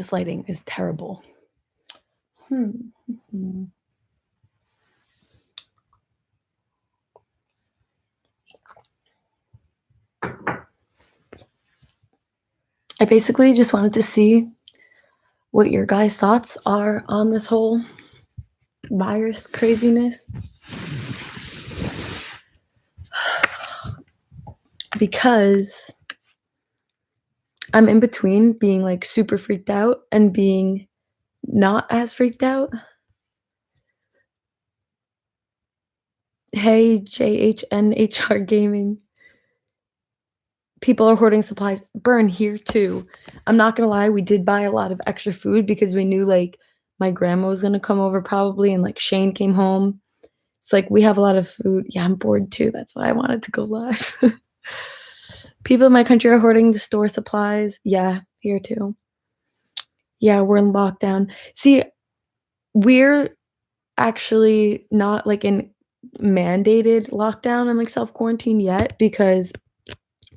This lighting is terrible. I basically just wanted to see what your guys' thoughts are on this whole virus craziness. Because I'm in between being like super freaked out and being not as freaked out. Hey, JHNHR Gaming. People are hoarding supplies. Burn here too. I'm not gonna lie, we did buy a lot of extra food because we knew like my grandma was gonna come over probably, and like Shane came home. So like we have a lot of food. Yeah, I'm bored too. That's why I wanted to go live. People in my country are hoarding to store supplies. Yeah, here too. Yeah, we're in lockdown. See, we're actually not like in mandated lockdown and like self-quarantine yet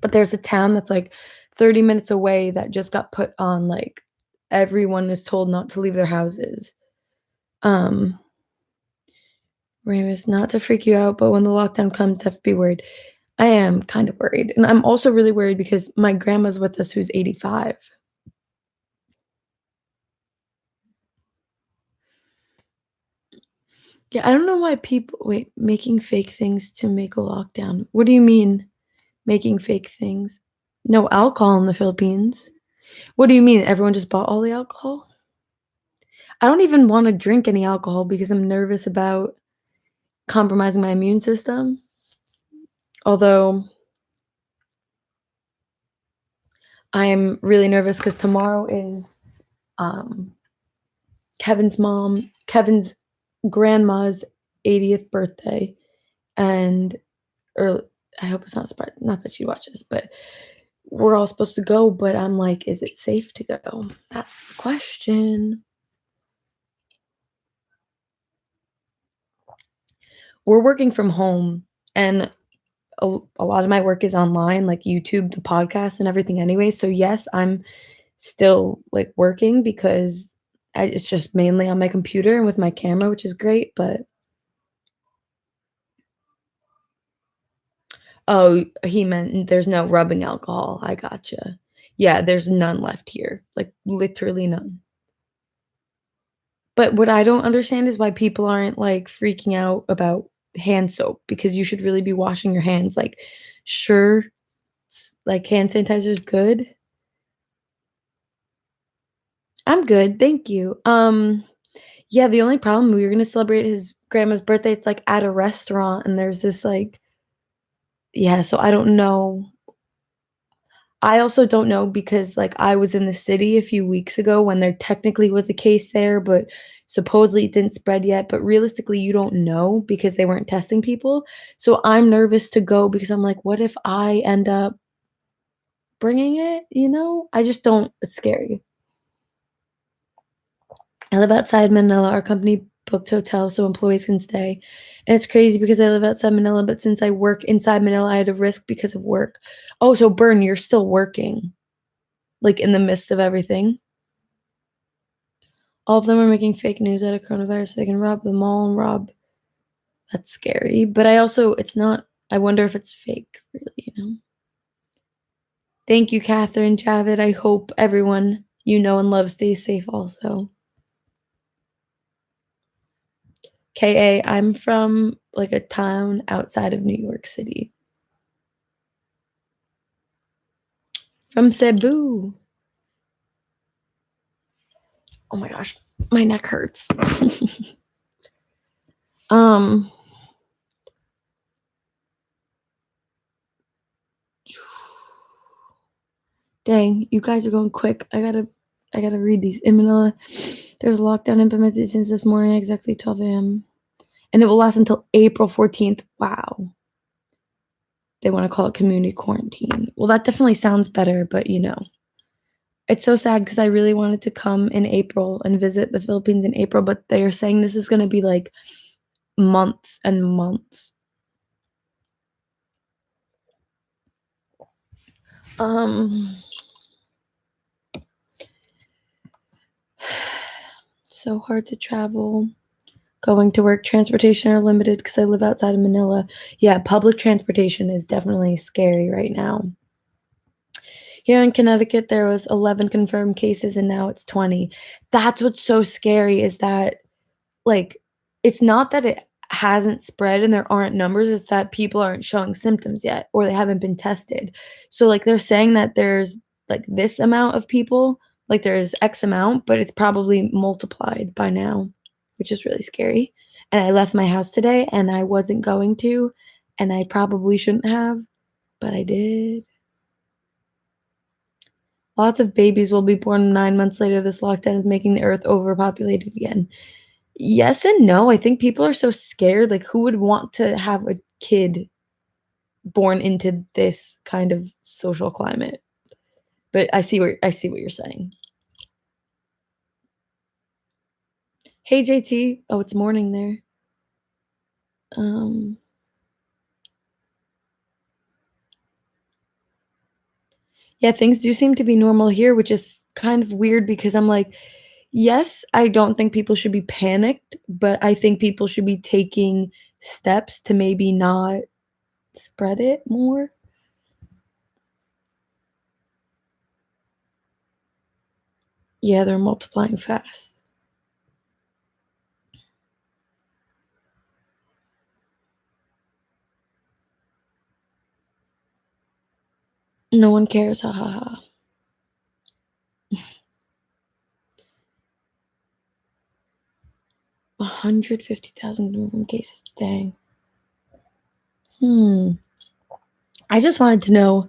but there's a town that's like 30 minutes away that just got put on like everyone is told not to leave their houses. Ramus, not to freak you out, but when the lockdown comes, have to be worried. I am kind of worried. And I'm also really worried because my grandma's with us who's 85. Yeah, I don't know why people making fake things to make a lockdown. What do you mean making fake things? No alcohol in the Philippines. What do you mean? Everyone just bought all the alcohol? I don't even want to drink any alcohol because I'm nervous about compromising my immune system. Although I'm really nervous because tomorrow is Kevin's grandma's 80th birthday, and I hope it's not that she watches, but we're all supposed to go, but I'm like, is it safe to go? That's the question. We're working from home, and a lot of my work is online, like YouTube, the podcast, and everything anyway. So yes, I'm still like working because it's just mainly on my computer and with my camera, which is great. But oh, he meant there's no rubbing alcohol. I gotcha. Yeah, there's none left here, like literally none. But what I don't understand is why people aren't like freaking out about hand soap, because you should really be washing your hands. Like, sure, like hand sanitizer is good. I'm good, thank you. Yeah, the only problem, we were gonna celebrate his grandma's birthday. It's like at a restaurant, and there's this like, yeah. So I don't know. I also don't know because like I was in the city a few weeks ago when there technically was a case there, but supposedly it didn't spread yet. But realistically, you don't know because they weren't testing people. So I'm nervous to go because I'm like, what if I end up bringing it? You know, I just don't. It's scary. I live outside Manila. Our company booked hotel so employees can stay. And it's crazy because I live outside Manila, but since I work inside Manila, I had a risk because of work. Oh, so Burn, you're still working, like in the midst of everything. All of them are making fake news out of coronavirus so they can rob the mall and rob. That's scary. But it's not, I wonder if it's fake, really, you know? Thank you, Catherine, Javid. I hope everyone you know and love stays safe also. KA, I'm from like a town outside of New York City. From Cebu. Oh my gosh, my neck hurts. Dang, you guys are going quick. I gotta read these. In Manila, there's a lockdown implemented since this morning, exactly 12 a.m. And it will last until April 14th. Wow. They want to call it community quarantine. Well, that definitely sounds better, but you know. It's so sad because I really wanted to come in April and visit the Philippines in April, but they are saying this is going to be like months and months. so hard to travel. Going to work, transportation are limited because I live outside of Manila. Yeah, public transportation is definitely scary right now. Here in Connecticut, there was 11 confirmed cases and now it's 20. That's what's so scary is that, like, it's not that it hasn't spread and there aren't numbers, it's that people aren't showing symptoms yet or they haven't been tested. So, like, they're saying that there's, like, this amount of people, like, there's X amount, but it's probably multiplied by now, which is really scary. And I left my house today and I wasn't going to, and I probably shouldn't have, but I did. Lots of babies will be born 9 months later. This lockdown is making the earth overpopulated again. Yes and no. I think people are so scared, like, who would want to have a kid born into this kind of social climate? But I see what you're saying. Hey, JT. Oh, it's morning there. Yeah, things do seem to be normal here, which is kind of weird because I'm like, yes, I don't think people should be panicked, but I think people should be taking steps to maybe not spread it more. Yeah, they're multiplying fast. No one cares, ha ha ha. 150,000 new cases, dang. I just wanted to know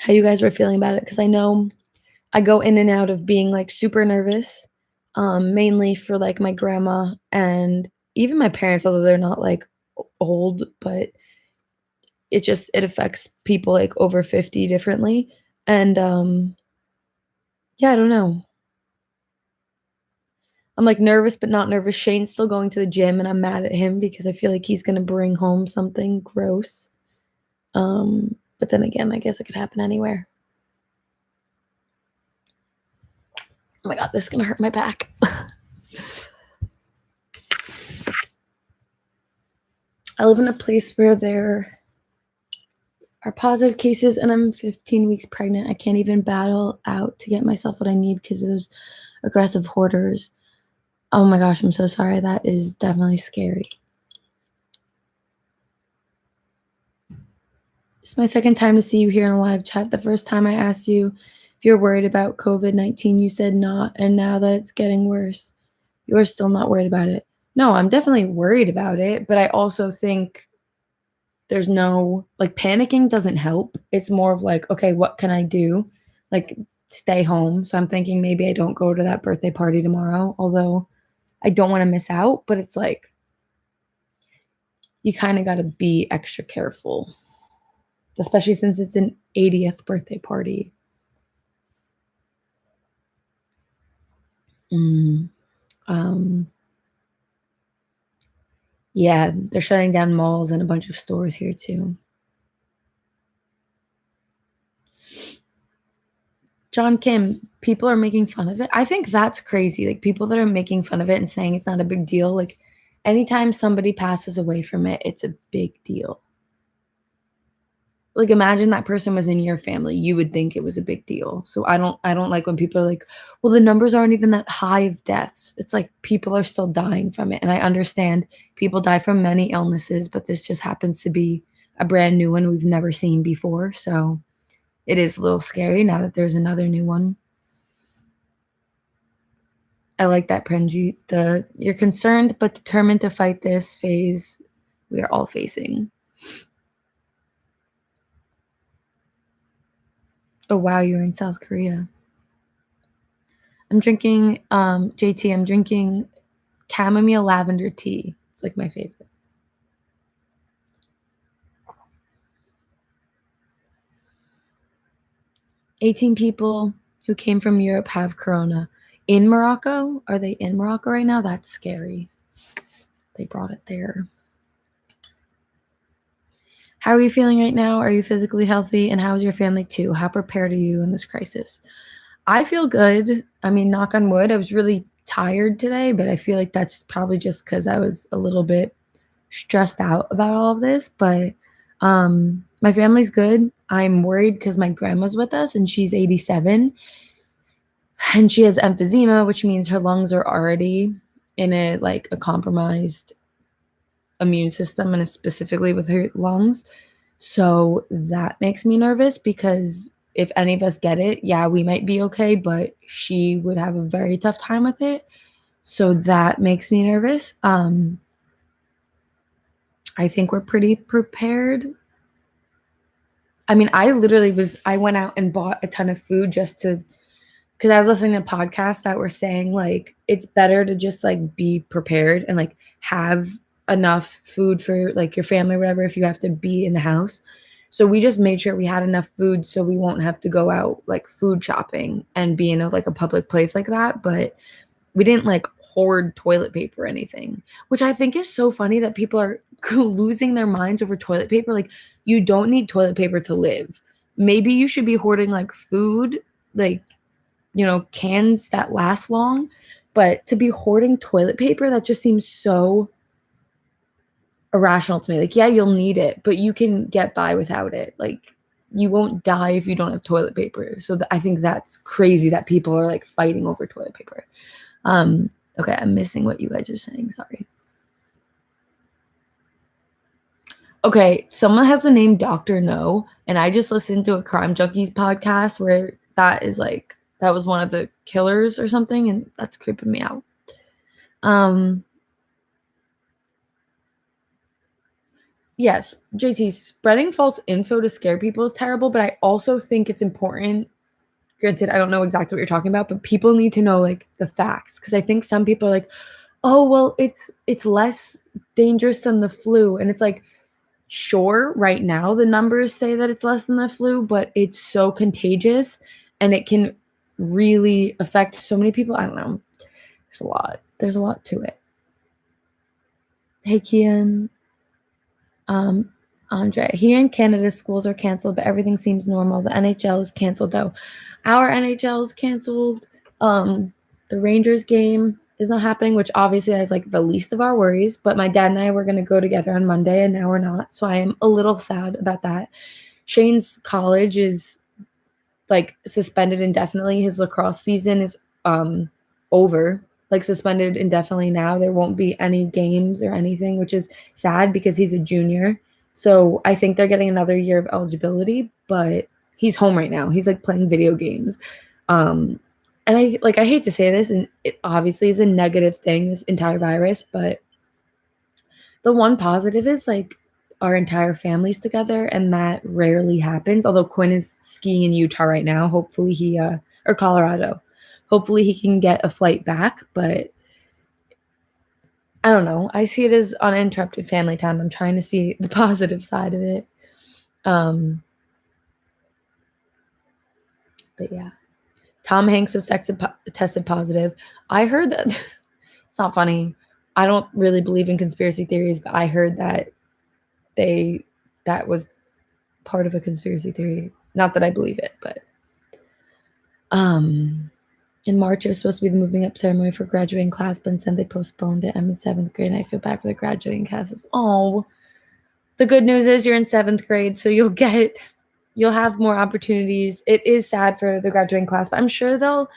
how you guys were feeling about it because I know I go in and out of being, like, super nervous, mainly for, like, my grandma and even my parents, although they're not, like, old, but it affects people, like, over 50 differently, and, yeah, I don't know. I'm, like, nervous but not nervous. Shane's still going to the gym, and I'm mad at him because I feel like he's gonna bring home something gross, but then again, I guess it could happen anywhere. Oh my god, this is gonna hurt my back. I live in a place where there are positive cases, and I'm 15 weeks pregnant. I can't even battle out to get myself what I need because of those aggressive hoarders. Oh my gosh, I'm so sorry. That is definitely scary. It's my second time to see you here in a live chat. The first time I asked you if you're worried about COVID-19, you said not, and now that it's getting worse, you're still not worried about it. No, I'm definitely worried about it, but I also think there's no, like, panicking doesn't help. It's more of like, okay, what can I do? Like, stay home. So I'm thinking maybe I don't go to that birthday party tomorrow, although I don't want to miss out, but it's like you kind of got to be extra careful, especially since it's an 80th birthday party. Um, yeah, they're shutting down malls and a bunch of stores here too. John Kim, people are making fun of it. I think that's crazy. Like, people that are making fun of it and saying it's not a big deal. Like, anytime somebody passes away from it, it's a big deal. Like, imagine that person was in your family, you would think it was a big deal. So I don't like when people are like, "Well, the numbers aren't even that high of deaths." It's like people are still dying from it, and I understand people die from many illnesses, but this just happens to be a brand new one we've never seen before, so it is a little scary now that there's another new one. I like that, Prenji. You're concerned but determined to fight this phase we are all facing. Oh wow, you're in South Korea. I'm drinking, JT, I'm drinking chamomile lavender tea. It's like my favorite. "18 people who came from Europe have corona. In Morocco? Are they in Morocco right now? That's scary. They brought it there. How are you feeling right now? Are you physically healthy? And how is your family too? How prepared are you in this crisis?" I feel good. I mean, knock on wood. I was really tired today, but I feel like that's probably just because I was a little bit stressed out about all of this. But my family's good. I'm worried because my grandma's with us and she's 87 and she has emphysema, which means her lungs are already in a compromised immune system, and specifically with her lungs. So that makes me nervous because if any of us get it, yeah, we might be okay, but she would have a very tough time with it. So that makes me nervous. I think we're pretty prepared. I mean, I went out and bought a ton of food just to, because I was listening to podcasts that were saying like it's better to just like be prepared and like have enough food for like your family or whatever if you have to be in the house. So we just made sure we had enough food so we won't have to go out like food shopping and be in a public place like that. But we didn't like hoard toilet paper or anything, which I think is so funny that people are losing their minds over toilet paper. Like, you don't need toilet paper to live. Maybe you should be hoarding like food, like, cans that last long. But to be hoarding toilet paper, that just seems so irrational to me. Like, yeah, you'll need it, but you can get by without it. Like, you won't die if you don't have toilet paper. So I think that's crazy that people are like fighting over toilet paper. Okay, I'm missing what you guys are saying. Sorry. Okay, someone has the name Dr. No, and I just listened to a Crime Junkies podcast where that was one of the killers or something, and that's creeping me out. Yes, JT, spreading false info to scare people is terrible, but I also think it's important. Granted, I don't know exactly what you're talking about, but people need to know like the facts because I think some people are like, "Oh, well, it's less dangerous than the flu." And it's like, sure, right now the numbers say that it's less than the flu, but it's so contagious and it can really affect so many people. I don't know. There's a lot. There's a lot to it. Hey, Kian. Andre, here in Canada, schools are canceled, but everything seems normal. The NHL is canceled, though. Our NHL is canceled. The Rangers game is not happening, which obviously is like the least of our worries. But my dad and I were going to go together on Monday, and now we're not. So I am a little sad about that. Shane's college is like suspended indefinitely. His lacrosse season is over, like suspended indefinitely now. There won't be any games or anything, which is sad because he's a junior. So I think they're getting another year of eligibility, but he's home right now. He's like playing video games. And I hate to say this, and it obviously is a negative thing, this entire virus, but the one positive is like our entire family's together, and that rarely happens. Although Quinn is skiing in Utah right now, hopefully or Colorado, hopefully he can get a flight back. But I don't know. I see it as uninterrupted family time. I'm trying to see the positive side of it. But yeah, Tom Hanks was tested positive. I heard that it's not funny. I don't really believe in conspiracy theories, but I heard that that was part of a conspiracy theory. Not that I believe it, but in March it was supposed to be the moving up ceremony for graduating class, but instead they postponed it. I'm in 7th grade and I feel bad for the graduating classes. Oh, the good news is you're in 7th grade, so you'll have more opportunities. It is sad for the graduating class, but I'm sure they'll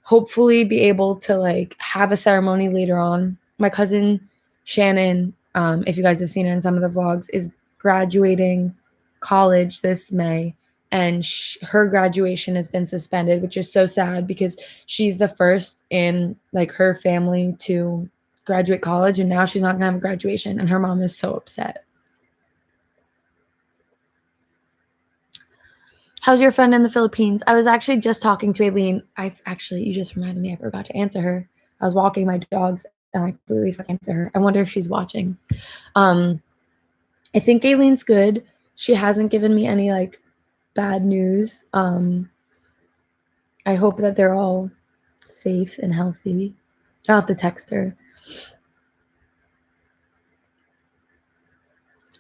hopefully be able to like have a ceremony later on. My cousin Shannon, if you guys have seen her in some of the vlogs, is graduating college this May, and her graduation has been suspended, which is so sad because she's the first in like her family to graduate college, and now she's not gonna have a graduation, and her mom is so upset. How's your friend in the Philippines? I was actually just talking to Aileen. You just reminded me, I forgot to answer her. I was walking my dogs and I completely forgot to answer her. I wonder if she's watching. I think Aileen's good. She hasn't given me any like bad news. I hope that they're all safe and healthy. I'll have to text her.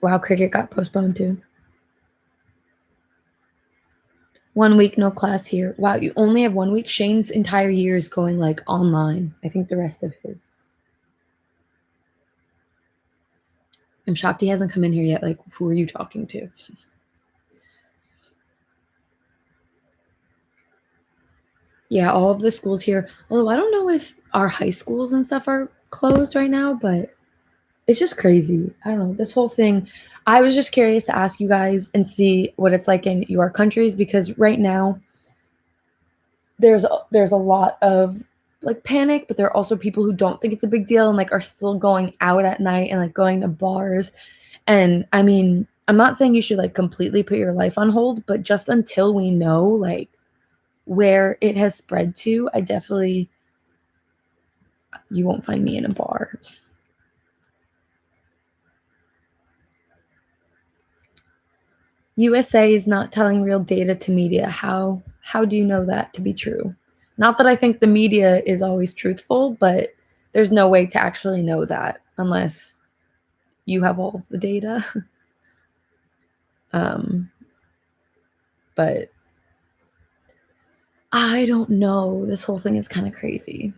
Wow, cricket got postponed too. 1 week, no class here. Wow, you only have 1 week? Shane's entire year is going like online. I think the rest of his. I'm shocked he hasn't come in here yet. Like, who are you talking to? Yeah, all of the schools here. Although I don't know if our high schools and stuff are closed right now, but it's just crazy. I don't know. This whole thing, I was just curious to ask you guys and see what it's like in your countries, because right now there's a lot of like panic, but there are also people who don't think it's a big deal and like are still going out at night and like going to bars. And I mean, I'm not saying you should like completely put your life on hold, but just until we know like where it has spread to, I definitely, you won't find me in a bar. USA is not telling real data to media. How do you know that to be true? Not that I think the media is always truthful, but there's no way to actually know that unless you have all of the data. But I don't know. This whole thing is kind of crazy.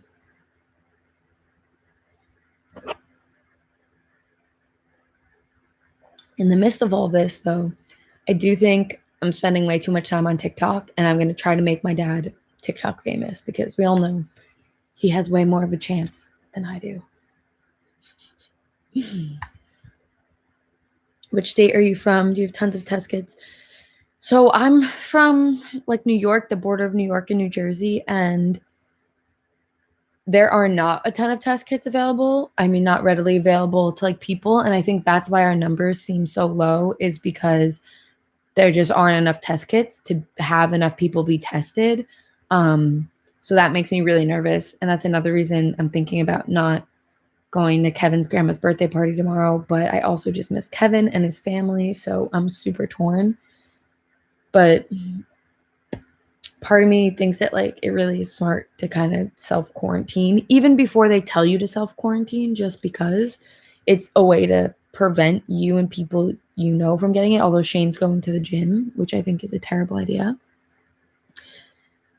In the midst of all this, though, I do think I'm spending way too much time on TikTok, and I'm going to try to make my dad TikTok famous because we all know he has way more of a chance than I do. Which state are you from? Do you have tons of test kits? So I'm from like New York, the border of New York and New Jersey, and there are not a ton of test kits available. I mean, not readily available to like people. And I think that's why our numbers seem so low, is because there just aren't enough test kits to have enough people be tested. So that makes me really nervous. And that's another reason I'm thinking about not going to Kevin's grandma's birthday party tomorrow. But I also just miss Kevin and his family. So I'm super torn. But part of me thinks that like it really is smart to kind of self-quarantine even before they tell you to self-quarantine, just because it's a way to prevent you and people you know from getting it. Although Shane's going to the gym, which I think is a terrible idea.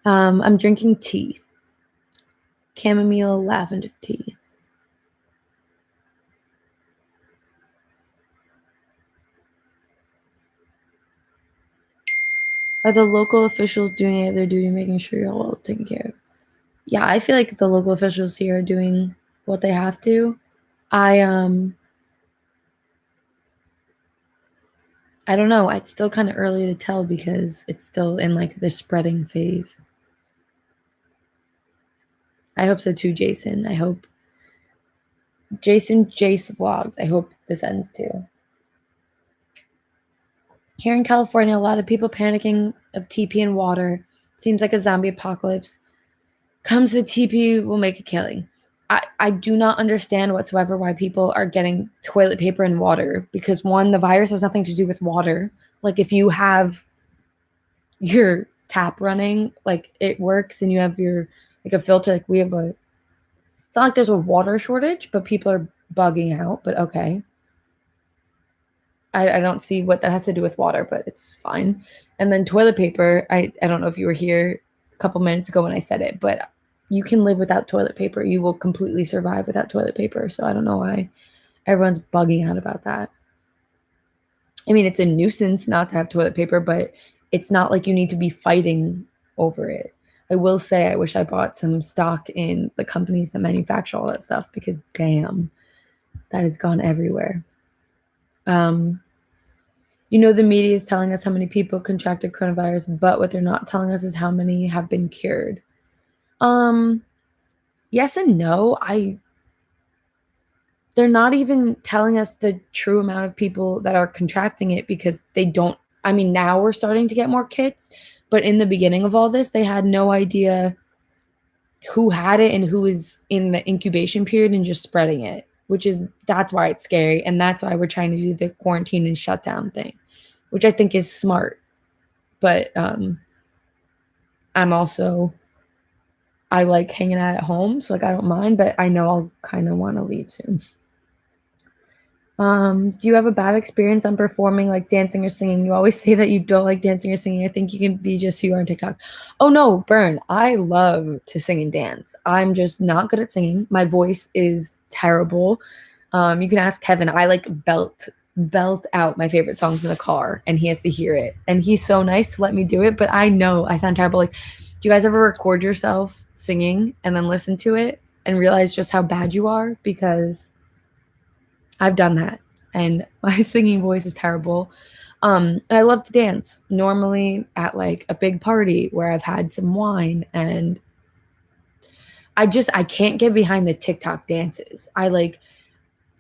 I'm drinking tea, chamomile lavender tea. Are the local officials doing their duty, making sure you're all well taken care of? Yeah, I feel like the local officials here are doing what they have to. I don't know. It's still kind of early to tell because it's still in like the spreading phase. I hope so too, Jason. I hope Jace vlogs. I hope this ends too. Here in California, a lot of people panicking of TP and water. Seems like a zombie apocalypse. Comes to TP, will make a killing. I do not understand whatsoever why people are getting toilet paper and water, because one, the virus has nothing to do with water. Like if you have your tap running, like it works, and you have your like a filter, like we have a, it's not like there's a water shortage, but people are bugging out. But okay, I don't see what that has to do with water, but it's fine. And then toilet paper, I don't know if you were here a couple minutes ago when I said it, but you can live without toilet paper. You will completely survive without toilet paper. So I don't know why everyone's bugging out about that. I mean, it's a nuisance not to have toilet paper, but it's not like you need to be fighting over it. I will say I wish I bought some stock in the companies that manufacture all that stuff, because damn, that has gone everywhere. The media is telling us how many people contracted coronavirus, but what they're not telling us is how many have been cured. Yes and no. They're not even telling us the true amount of people that are contracting it, because they don't. I mean, now we're starting to get more kits, but in the beginning of all this, they had no idea who had it and who is in the incubation period and just spreading it, that's why it's scary. And that's why we're trying to do the quarantine and shutdown thing, which I think is smart. But I like hanging out at home, so like I don't mind, but I know I'll kind of want to leave soon. Do you have a bad experience on performing, like dancing or singing? You always say that you don't like dancing or singing. I think you can be just who you are on TikTok. Oh no, Burn. I love to sing and dance. I'm just not good at singing. My voice is terrible. You can ask Kevin. I like belt out my favorite songs in the car and he has to hear it. And he's so nice to let me do it, but I know I sound terrible. Like, do you guys ever record yourself singing and then listen to it and realize just how bad you are? Because I've done that, and my singing voice is terrible. And I love to dance. Normally at like a big party where I've had some wine, and I can't get behind the TikTok dances. I like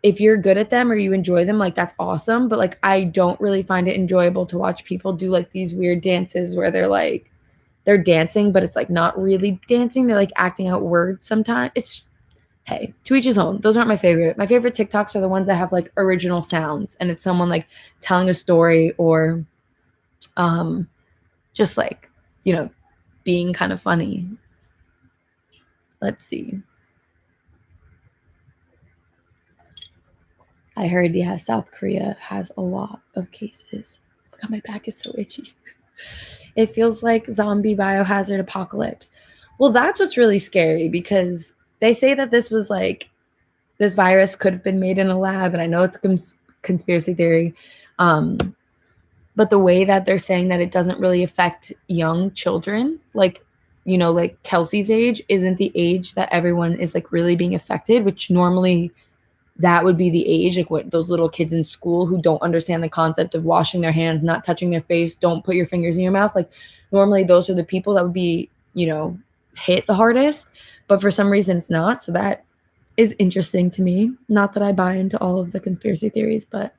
if you're good at them or you enjoy them, like that's awesome. But like I don't really find it enjoyable to watch people do like these weird dances where they're dancing, but it's like not really dancing. They're like acting out words sometimes. It's hey, to each his own. Those aren't my favorite. My favorite TikToks are the ones that have like original sounds and it's someone like telling a story or um just like, you know, being kind of funny. Let's see. I heard, yeah, South Korea has a lot of cases. Oh my God, my back is so itchy. It feels like zombie biohazard apocalypse. Well, that's what's really scary because they say that this was like this virus could have been made in a lab, and I know it's a conspiracy theory. Um, but the way that they're saying that it doesn't really affect young children, like, you know, like Kelsey's age isn't the age that everyone is like really being affected, which normally that would be the age, like what those little kids in school who don't understand the concept of washing their hands, not touching their face, don't put your fingers in your mouth. Like normally those are the people that would be, you know, hit the hardest. But for some reason it's not. So that is interesting to me. Not that I buy into all of the conspiracy theories, but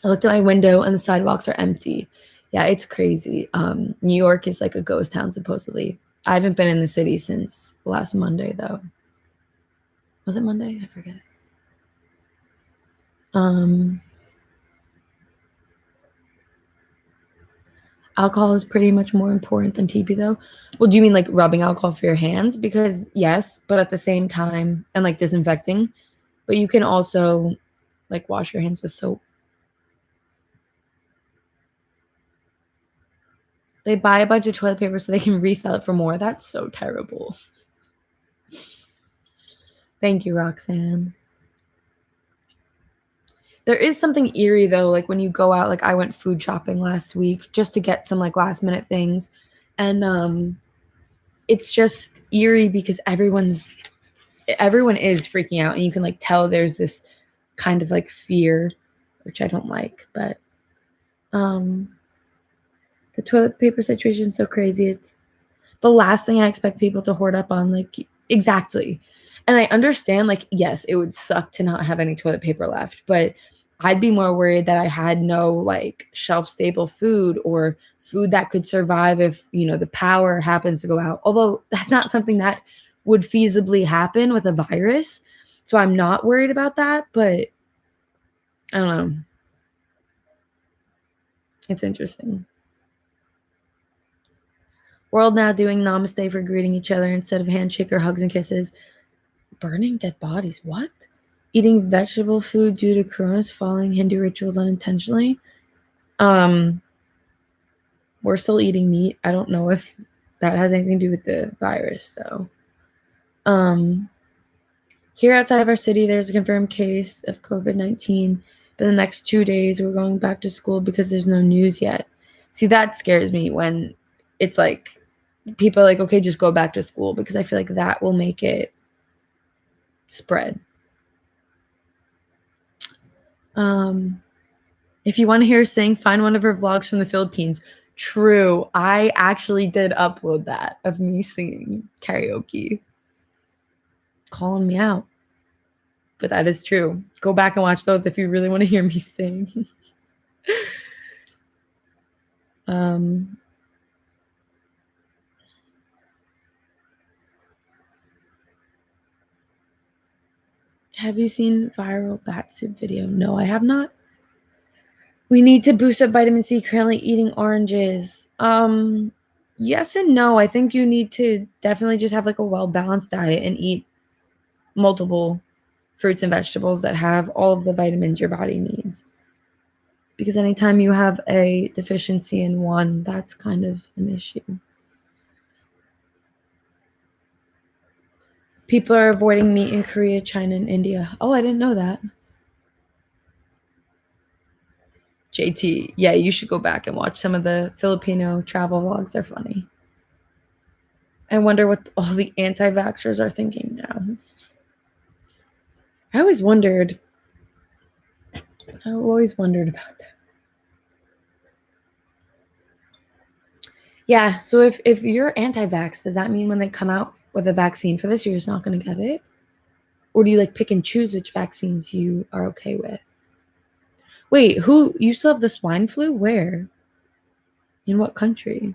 I looked at my window and the sidewalks are empty. Yeah, it's crazy. New York is like a ghost town, supposedly. I haven't been in the city since last Monday, though. Was it Monday? I forget. Alcohol is pretty much more important than TB, though. Well, do you mean like rubbing alcohol for your hands? Because yes, but at the same time, and like disinfecting, but you can also like wash your hands with soap. They buy a bunch of toilet paper so they can resell it for more. That's so terrible. Thank you, Roxanne. There is something eerie though, like when you go out, like I went food shopping last week just to get some like last minute things. And it's just eerie because everyone is freaking out and you can like tell there's this kind of like fear, which I don't like, but um the toilet paper situation is so crazy. It's the last thing I expect people to hoard up on, like exactly. And I understand, like, yes, it would suck to not have any toilet paper left, but I'd be more worried that I had no like shelf stable food or food that could survive if, you know, the power happens to go out. Although that's not something that would feasibly happen with a virus. So I'm not worried about that, but I don't know. It's interesting. World now doing namaste for greeting each other instead of handshake or hugs and kisses. Burning dead bodies. What? Eating vegetable food due to coronas, following Hindu rituals unintentionally. Um, we're still eating meat. I don't know if that has anything to do with the virus, so. Here outside of our city, there's a confirmed case of COVID-19. But the next 2 days, we're going back to school because there's no news yet. See, that scares me when it's like people are like, okay, just go back to school because I feel like that will make it spread. If you want to hear her sing, find one of her vlogs from the Philippines. True. I actually did upload that of me singing karaoke. Calling me out. But that is true. Go back and watch those if you really want to hear me sing. Have you seen viral bat soup video? No, I have not. We need to boost up vitamin C. Currently eating oranges. Yes and no. I think you need to definitely just have like a well-balanced diet and eat multiple fruits and vegetables that have all of the vitamins your body needs. Because anytime you have a deficiency in one, that's kind of an issue. People are avoiding meat in Korea, China, and India. Oh, I didn't know that. JT, yeah, you should go back and watch some of the Filipino travel vlogs. They're funny. I wonder what all the anti-vaxxers are thinking now. I always wondered about that. Yeah, so if you're anti-vax, does that mean when they come out with a vaccine for this, you're just not going to get it? Or do you like pick and choose which vaccines you are okay with? Wait, you still have the swine flu? Where? In what country?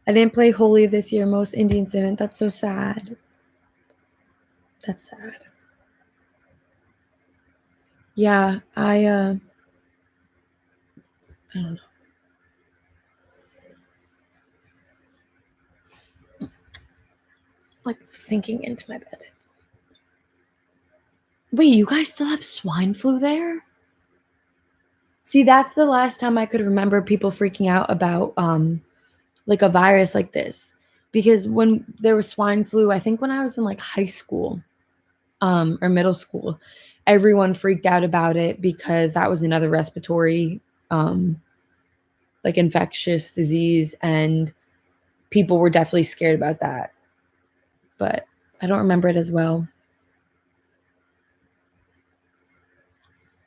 I didn't play Holi this year. Most Indians didn't. That's so sad. That's sad. Yeah, I don't know. Like sinking into my bed. Wait, you guys still have swine flu there? See, that's the last time I could remember people freaking out about like a virus like this. Because when there was swine flu, I think when I was in like high school, or middle school, everyone freaked out about it because that was another respiratory like infectious disease, and people were definitely scared about that. But I don't remember it as well.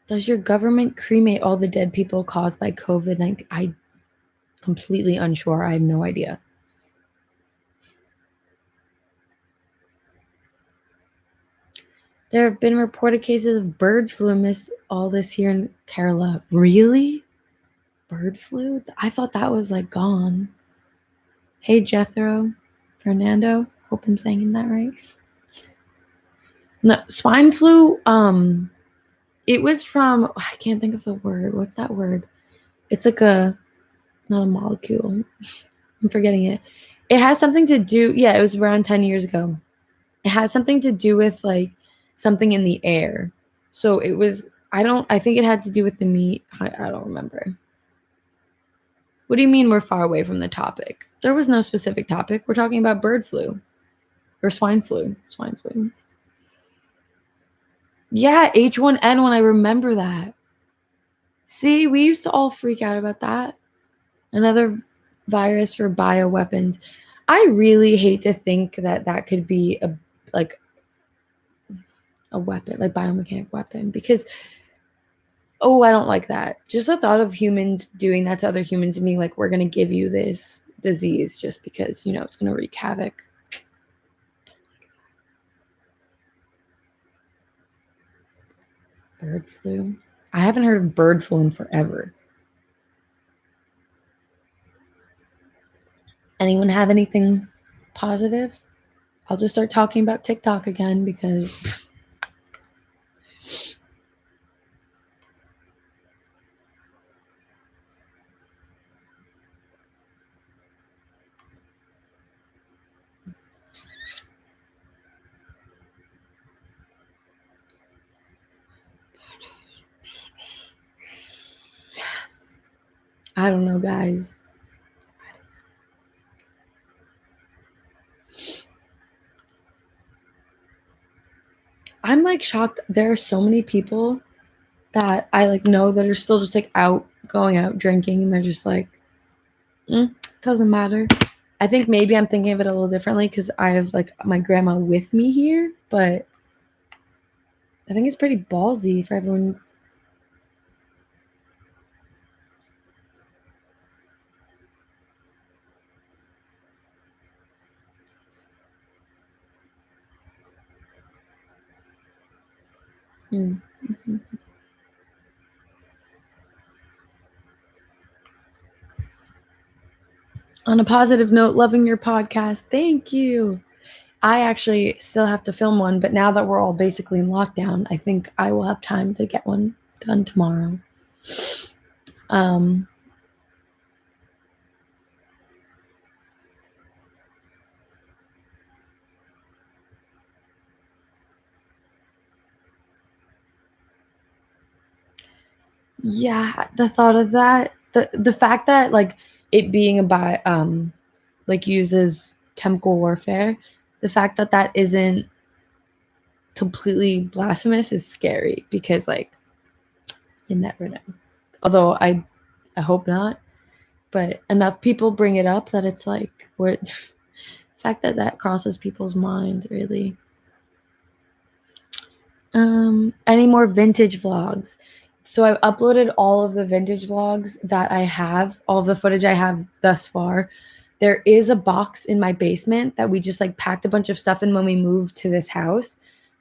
Does your government cremate all the dead people caused by COVID-19? I completely unsure. I have no idea. There have been reported cases of bird flu missed all this year in Kerala. Really? Bird flu? I thought that was like gone. Hey Jethro, Fernando. Hope I'm saying that right. No, swine flu. It was from, I can't think of the word. What's that word? It's like not a molecule. I'm forgetting it. It has something to do. Yeah, it was around 10 years ago. It has something to do with like something in the air. So it was. I think it had to do with the meat. I don't remember. What do you mean we're far away from the topic? There was no specific topic. We're talking about bird flu or swine flu. Swine flu. Yeah, H1N1. I remember that. See, we used to all freak out about that. Another virus for bioweapons. I really hate to think that that could be like a weapon, like biomechanic weapon, because I don't like that. Just the thought of humans doing that to other humans and being like, we're gonna give you this disease just because it's gonna wreak havoc. Bird flu. I haven't heard of bird flu in forever. Anyone have anything positive? I'll just start talking about TikTok again because I don't know, guys. I'm like shocked. There are so many people that I like know that are still just like going out drinking, and they're just like, doesn't matter. I think maybe I'm thinking of it a little differently because I have like my grandma with me here, but I think it's pretty ballsy for everyone. Mm-hmm. On a positive note, loving your podcast. Thank you. I actually still have to film one, but now that we're all basically in lockdown, I think I will have time to get one done tomorrow. Um, Yeah, the thought of that, the fact that like it being about like uses chemical warfare, the fact that that isn't completely blasphemous is scary because like you never know. Although I hope not, but enough people bring it up that it's like we're the fact that that crosses people's mind really. Any more vintage vlogs? So I've uploaded all of the vintage vlogs that I have, all of the footage I have thus far. There is a box in my basement that we just like packed a bunch of stuff in when we moved to this house,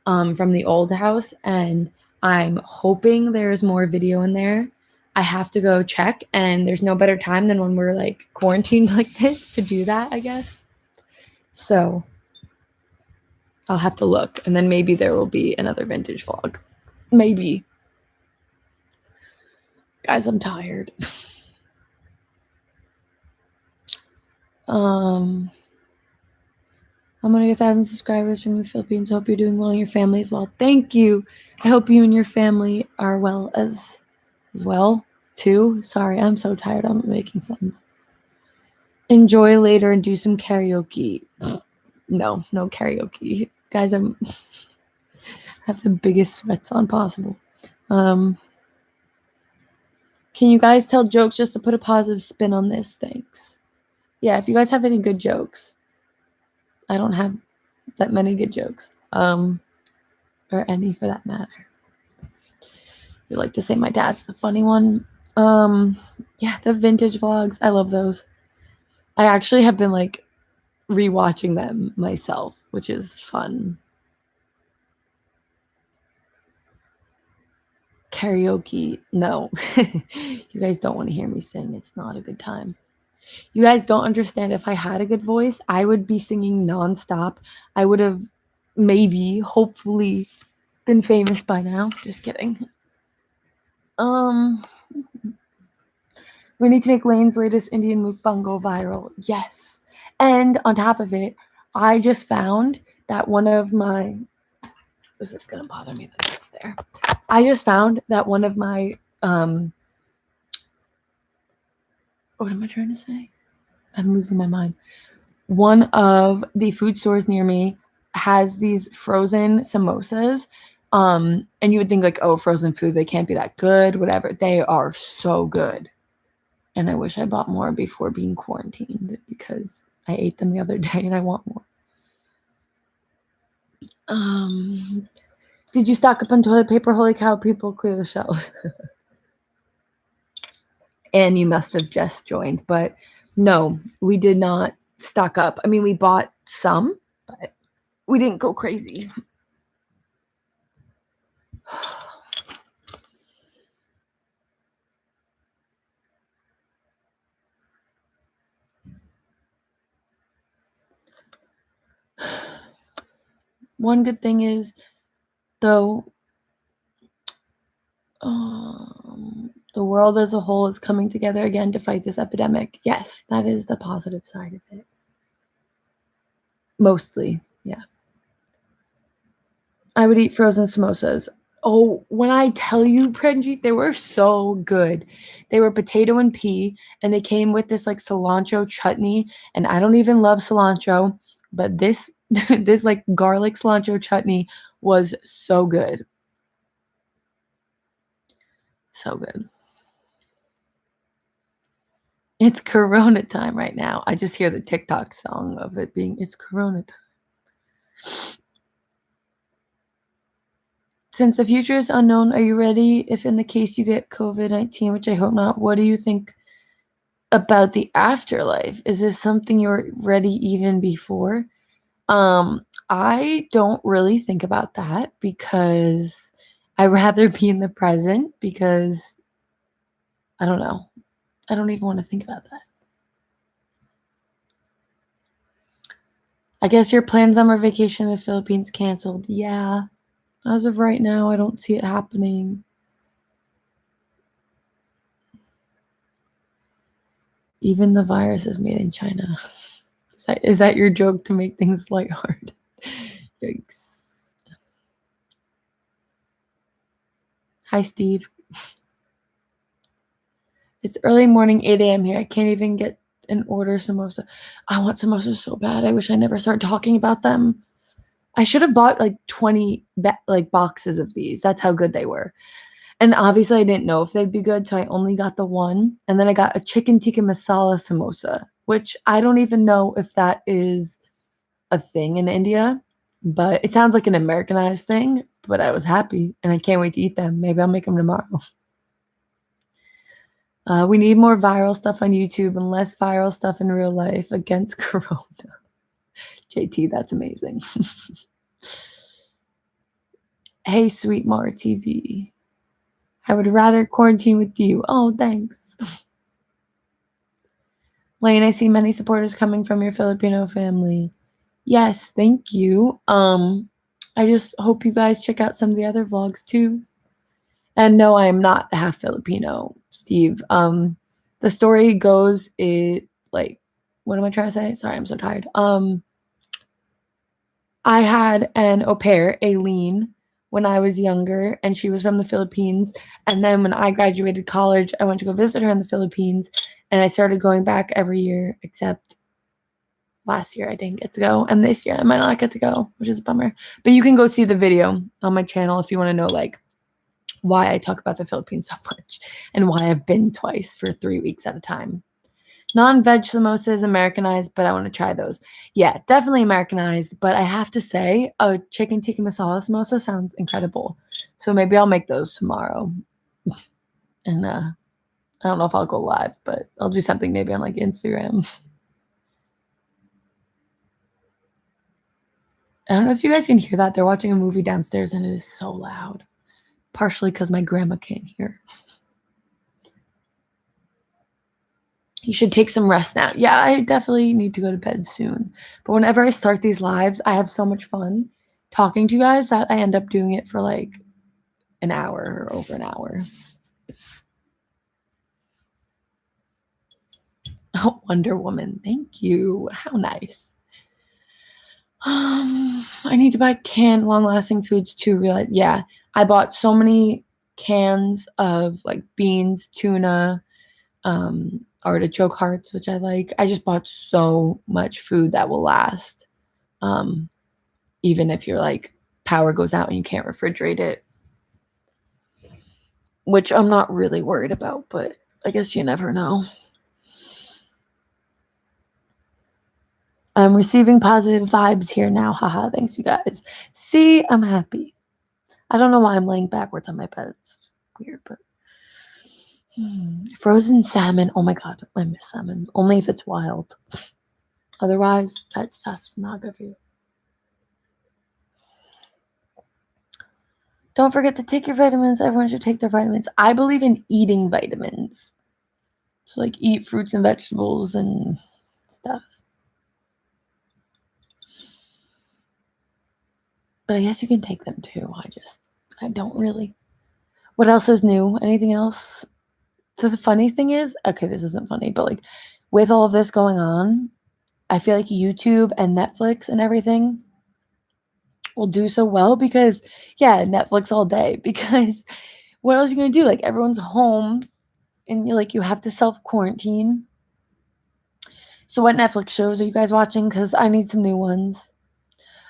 from the old house, and I'm hoping there's more video in there. I have to go check, and there's no better time than when we're like quarantined like this to do that, I guess. So I'll have to look, and then maybe there will be another vintage vlog. Maybe. Guys, I'm tired. I'm one of your 1,000 subscribers from the Philippines. Hope you're doing well and your family as well. Thank you. I hope you and your family are well as well too. Sorry, I'm so tired. I'm not making sense. Enjoy later and do some karaoke. No karaoke. Guys, I have the biggest sweats on possible. Can you guys tell jokes just to put a positive spin on this? Thanks. Yeah, if you guys have any good jokes. I don't have that many good jokes. Or any for that matter. You like to say my dad's the funny one. Yeah, the vintage vlogs. I love those. I actually have been like rewatching them myself, which is fun. Karaoke. No. You guys don't want to hear me sing. It's not a good time. You guys don't understand. If I had a good voice, I would be singing nonstop. I would have maybe, hopefully, been famous by now. Just kidding. We need to make Lane's latest Indian mukbang go viral. Yes. And on top of it, I just found that one of my... This is going to bother me that it's there. I just found that one of my... what am I trying to say? I'm losing my mind. One of the food stores near me has these frozen samosas. And you would think like, oh, frozen food, they can't be that good, whatever. They are so good. And I wish I bought more before being quarantined because I ate them the other day and I want more. Did you stock up on toilet paper? Holy cow, people clear the shelves. And you must have just joined, but no, we did not stock up. I mean, we bought some, but we didn't go crazy. One good thing is, though, the world as a whole is coming together again to fight this epidemic. Yes, that is the positive side of it. Mostly, yeah. I would eat frozen samosas. Oh, when I tell you, Prenji, they were so good. They were potato and pea, and they came with this like cilantro chutney. And I don't even love cilantro, but this this like garlic cilantro chutney was so good. So good. It's Corona time right now. I just hear the TikTok song of it being, it's Corona time. Since the future is unknown, are you ready if in the case you get COVID-19, which I hope not, what do you think about the afterlife? Is this something you're ready even before? I don't really think about that because I'd rather be in the present because I don't know. I don't even want to think about that. I guess your planned summer vacation in the Philippines canceled. Yeah. As of right now, I don't see it happening. Even the virus is made in China. Is that your joke to make things lighthearted? Yikes. Hi, Steve. It's early morning, 8 a.m. here. I can't even get an order samosa. I want samosas so bad. I wish I never started talking about them. I should have bought like 20 boxes of these. That's how good they were. And obviously I didn't know if they'd be good, so I only got the one. And then I got a chicken tikka masala samosa, which I don't even know if that is a thing in India, but it sounds like an Americanized thing. But I was happy and I can't wait to eat them. Maybe I'll make them tomorrow. We need more viral stuff on YouTube and less viral stuff in real life against Corona. JT, that's amazing. Hey, sweet Mara TV. I would rather quarantine with you. Oh, thanks. Lane, I see many supporters coming from your Filipino family. Yes, thank you. I just hope you guys check out some of the other vlogs too. And no, I am not half Filipino, Steve. The story goes what am I trying to say? Sorry, I'm so tired. I had an au pair, Aileen, when I was younger, and she was from the Philippines. And then when I graduated college, I went to go visit her in the Philippines, and I started going back every year, except last year I didn't get to go, and this year I might not get to go, which is a bummer. But you can go see the video on my channel if you want to know why I talk about the Philippines so much and why I've been twice for 3 weeks at a time. Non-veg samosa is Americanized, but I want to try those. Yeah, definitely Americanized, but I have to say a chicken tikka masala samosa sounds incredible. So maybe I'll make those tomorrow. And I don't know if I'll go live, but I'll do something maybe on Instagram. I don't know if you guys can hear that. They're watching a movie downstairs and it is so loud. Partially because my grandma can't hear. You should take some rest now. Yeah, I definitely need to go to bed soon. But whenever I start these lives, I have so much fun talking to you guys that I end up doing it for an hour or over an hour. Oh, Wonder Woman. Thank you. How nice. I need to buy canned long-lasting foods to realize. Yeah, I bought so many cans of beans, tuna, artichoke hearts, which I like. I just bought so much food that will last. Even if your power goes out and you can't refrigerate it. Which I'm not really worried about, but I guess you never know. I'm receiving positive vibes here now. Haha, thanks you guys. See, I'm happy. I don't know why I'm laying backwards on my bed. It's weird, but frozen salmon. Oh my god, I miss salmon. Only if it's wild. Otherwise, that stuff's not good for you. Don't forget to take your vitamins. Everyone should take their vitamins. I believe in eating vitamins. So eat fruits and vegetables and stuff. But I guess you can take them too. I don't really. What else is new? Anything else? So the funny thing is, okay, this isn't funny, but with all of this going on, I feel like YouTube and Netflix and everything will do so well because, yeah, Netflix all day. Because what else are you gonna do? Everyone's home, and you have to self-quarantine. So what Netflix shows are you guys watching? Because I need some new ones.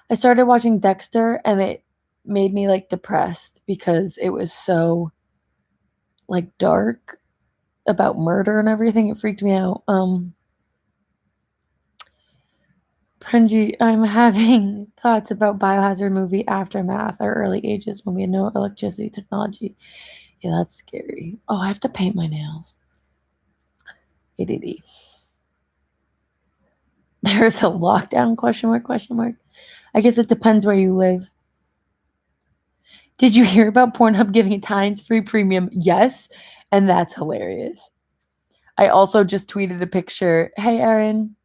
I started watching Dexter, and it made me depressed because it was so dark about murder and everything. It freaked me out. Prenji, I'm having thoughts about Biohazard movie Aftermath, our early ages when we had no electricity technology. Yeah, that's scary. Oh, I have to paint my nails. ADD. There's a lockdown, question mark. I guess it depends where you live. Did you hear about Pornhub giving Italians free premium? Yes, and that's hilarious. I also just tweeted a picture. Hey, Erin.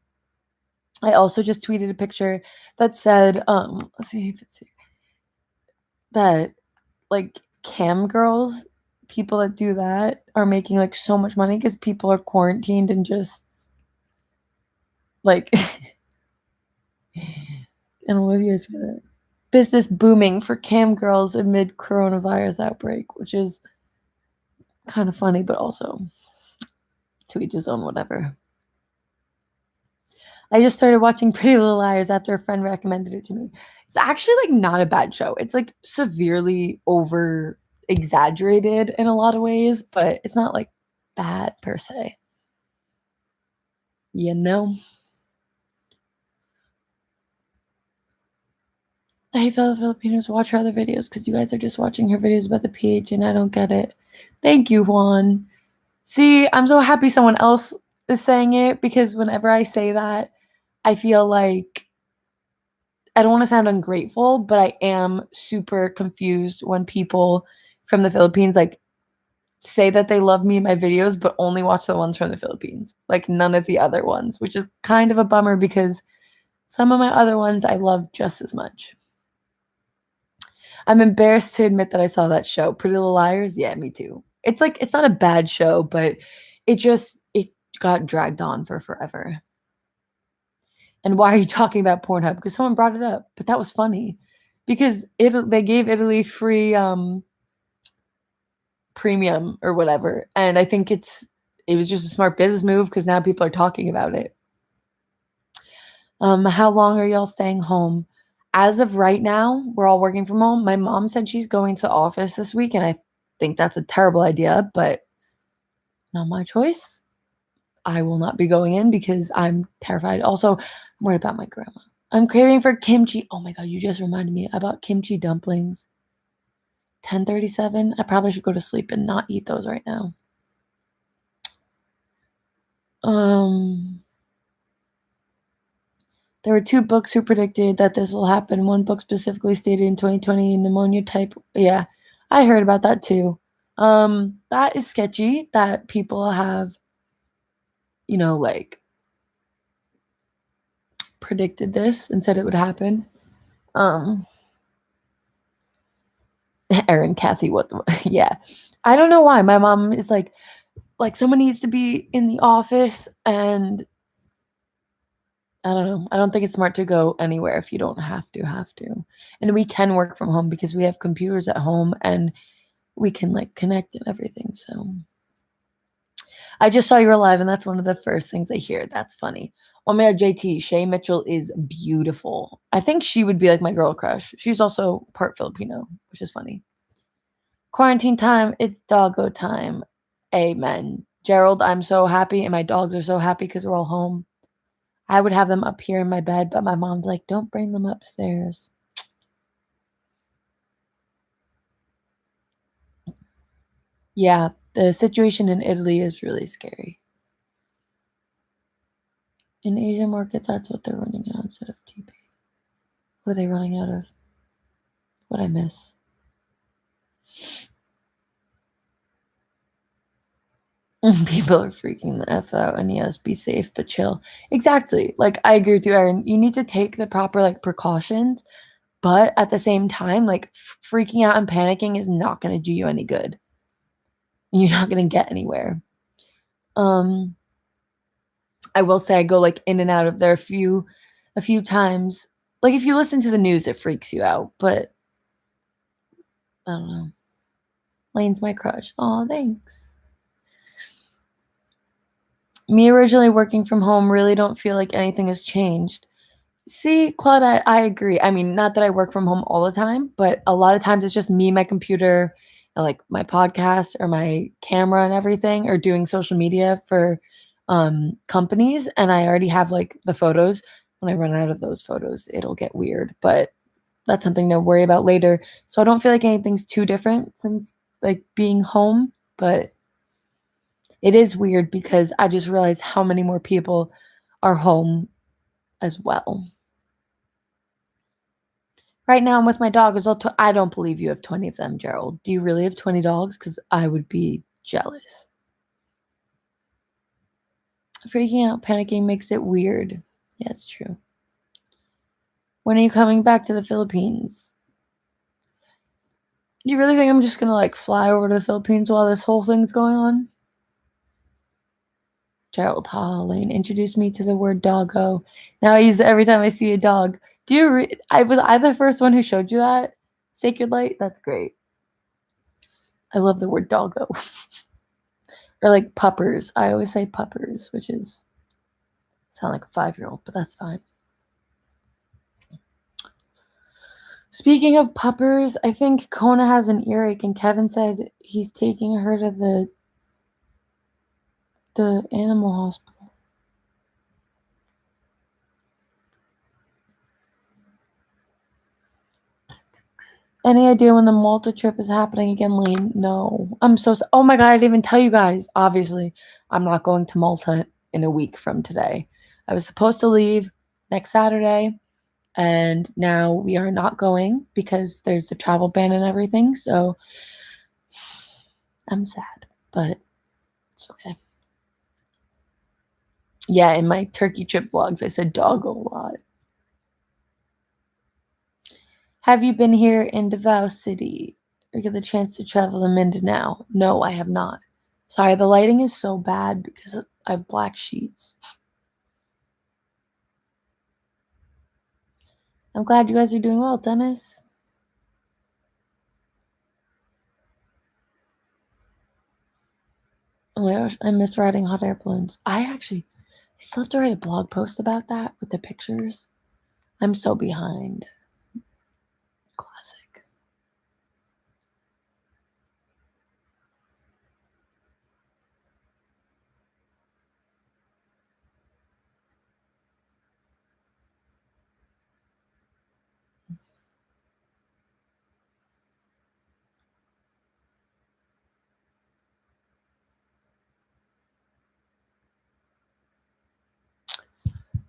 I also just tweeted a picture that said, let's see if it's here, that cam girls, people that do that are making so much money because people are quarantined and just and Olivia's for that. Business booming for cam girls amid coronavirus outbreak, which is kind of funny, but also to each his own, whatever. I just started watching Pretty Little Liars after a friend recommended it to me. It's actually like not a bad show. It's like severely over exaggerated in a lot of ways, but it's not like bad per se. You know? I hate fellow Filipinos. Watch her other videos because you guys are just watching her videos about the pH and I don't get it. Thank you, Juan. See, I'm so happy someone else is saying it because whenever I say that, I feel like I don't want to sound ungrateful, but I am super confused when people from the Philippines like say that they love me in my videos, but only watch the ones from the Philippines, like none of the other ones, which is kind of a bummer because some of my other ones I love just as much. I'm embarrassed to admit that I saw that show, Pretty Little Liars. Yeah, me too. It's like it's not a bad show, but it got dragged on for forever. And why are you talking about Pornhub? Because someone brought it up, but that was funny because they gave Italy free premium or whatever, and I think it was just a smart business move because now people are talking about it. How long are y'all staying home? As of right now, we're all working from home. My mom said she's going to the office this week, and I think that's a terrible idea, but not my choice. I will not be going in because I'm terrified. Also, I'm worried about my grandma. I'm craving for kimchi. Oh my god, you just reminded me. I bought kimchi dumplings. 10:37. I probably should go to sleep and not eat those right now. There were 2 books who predicted that this will happen. One book specifically stated in 2020 pneumonia type. Yeah, I heard about that too. That is sketchy that people have, like predicted this and said it would happen. Erin, Kathy, what the yeah. I don't know why. My mom is like someone needs to be in the office and I don't know. I don't think it's smart to go anywhere if you don't have to. And we can work from home because we have computers at home and we can like connect and everything. So I just saw you were live and that's one of the first things I hear. That's funny. Oh my god, JT, Shay Mitchell is beautiful. I think she would be like my girl crush. She's also part Filipino, which is funny. Quarantine time, it's doggo time. Amen. Gerald, I'm so happy, and my dogs are so happy because we're all home. I would have them up here in my bed, but my mom's like, don't bring them upstairs. Yeah, the situation in Italy is really scary. In Asian market, that's what they're running out instead of TP. What are they running out of? What I miss? People are freaking the F out, and yes, be safe but chill. Exactly. Like I agree with you, Erin. You need to take the proper like precautions, but at the same time, like freaking out and panicking is not going to do you any good. You're not going to get anywhere. I will say I go like in and out of there a few times. Like if you listen to the news, it freaks you out, but I don't know. Lane's my crush. Oh, thanks. Me originally working from home really don't feel like anything has changed. See, Claude, I agree. I mean, not that I work from home all the time, but a lot of times it's just me, my computer, and like my podcast or my camera and everything, or doing social media for companies. And I already have like the photos. When I run out of those photos, it'll get weird, but that's something to worry about later. So I don't feel like anything's too different since like being home, but it is weird because I just realized how many more people are home as well. Right now, I'm with my dog. I don't believe you have 20 of them, Gerald. Do you really have 20 dogs? Because I would be jealous. Freaking out, panicking makes it weird. Yeah, it's true. When are you coming back to the Philippines? You really think I'm just gonna like fly over to the Philippines while this whole thing's going on? Gerald Lane introduced me to the word doggo. Now I use it every time I see a dog. Do you? Was I the first one who showed you that? Sacred Light. That's great. I love the word doggo. Or like puppers. I always say puppers, which is sound like a 5-year-old, but that's fine. Speaking of puppers, I think Kona has an earache, and Kevin said he's taking her to the animal hospital. Any idea when the Malta trip is happening again, Lane? No. I'm so oh my god, I didn't even tell you guys. Obviously, I'm not going to Malta in a week from today. I was supposed to leave next Saturday, and now we are not going because there's the travel ban and everything. So I'm sad, but it's okay. Yeah, in my turkey trip vlogs, I said dog a lot. Have you been here in Davao City or get the chance to travel to Mindanao? No, I have not. Sorry, the lighting is so bad because I have black sheets. I'm glad you guys are doing well, Dennis. Oh my gosh, I miss riding hot air balloons. I still have to write a blog post about that with the pictures. I'm so behind. Classic.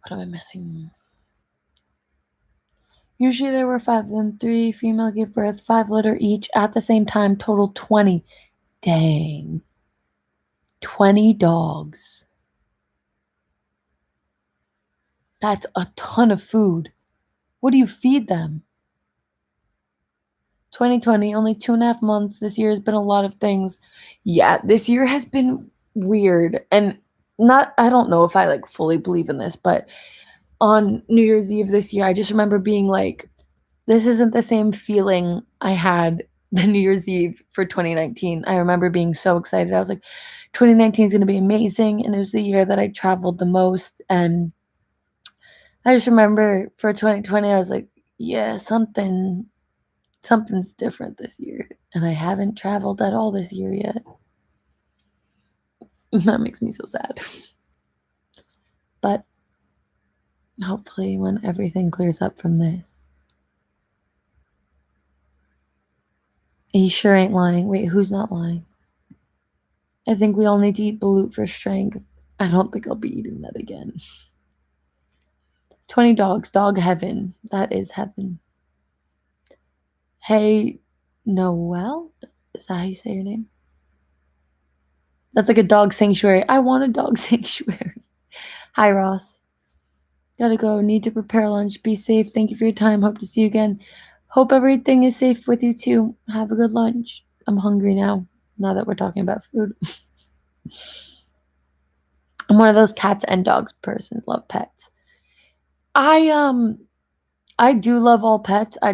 What am I missing? Usually there were 5 of them. 3 female gave birth, 5 litter each at the same time, total 20. Dang. 20 dogs. That's a ton of food. What do you feed them? 2020, only 2.5 months. This year has been a lot of things. Yeah, this year has been weird. And I don't know if I like fully believe in this, but on New Year's Eve this year, I just remember being like, this isn't the same feeling I had the New Year's Eve for 2019. I remember being so excited. I was like, 2019 is going to be amazing. And it was the year that I traveled the most. And I just remember for 2020, I was like, yeah, something's different this year. And I haven't traveled at all this year yet. That makes me so sad. But hopefully, when everything clears up from this. He sure ain't lying. Wait, who's not lying? I think we all need to eat balut for strength. I don't think I'll be eating that again. 20 dogs, dog heaven. That is heaven. Hey, Noel? Is that how you say your name? That's like a dog sanctuary. I want a dog sanctuary. Hi, Ross. Gotta go. Need to prepare lunch. Be safe. Thank you for your time. Hope to see you again. Hope everything is safe with you too. Have a good lunch. I'm hungry now that we're talking about food. I'm one of those cats and dogs persons. Love pets. I do love all pets. I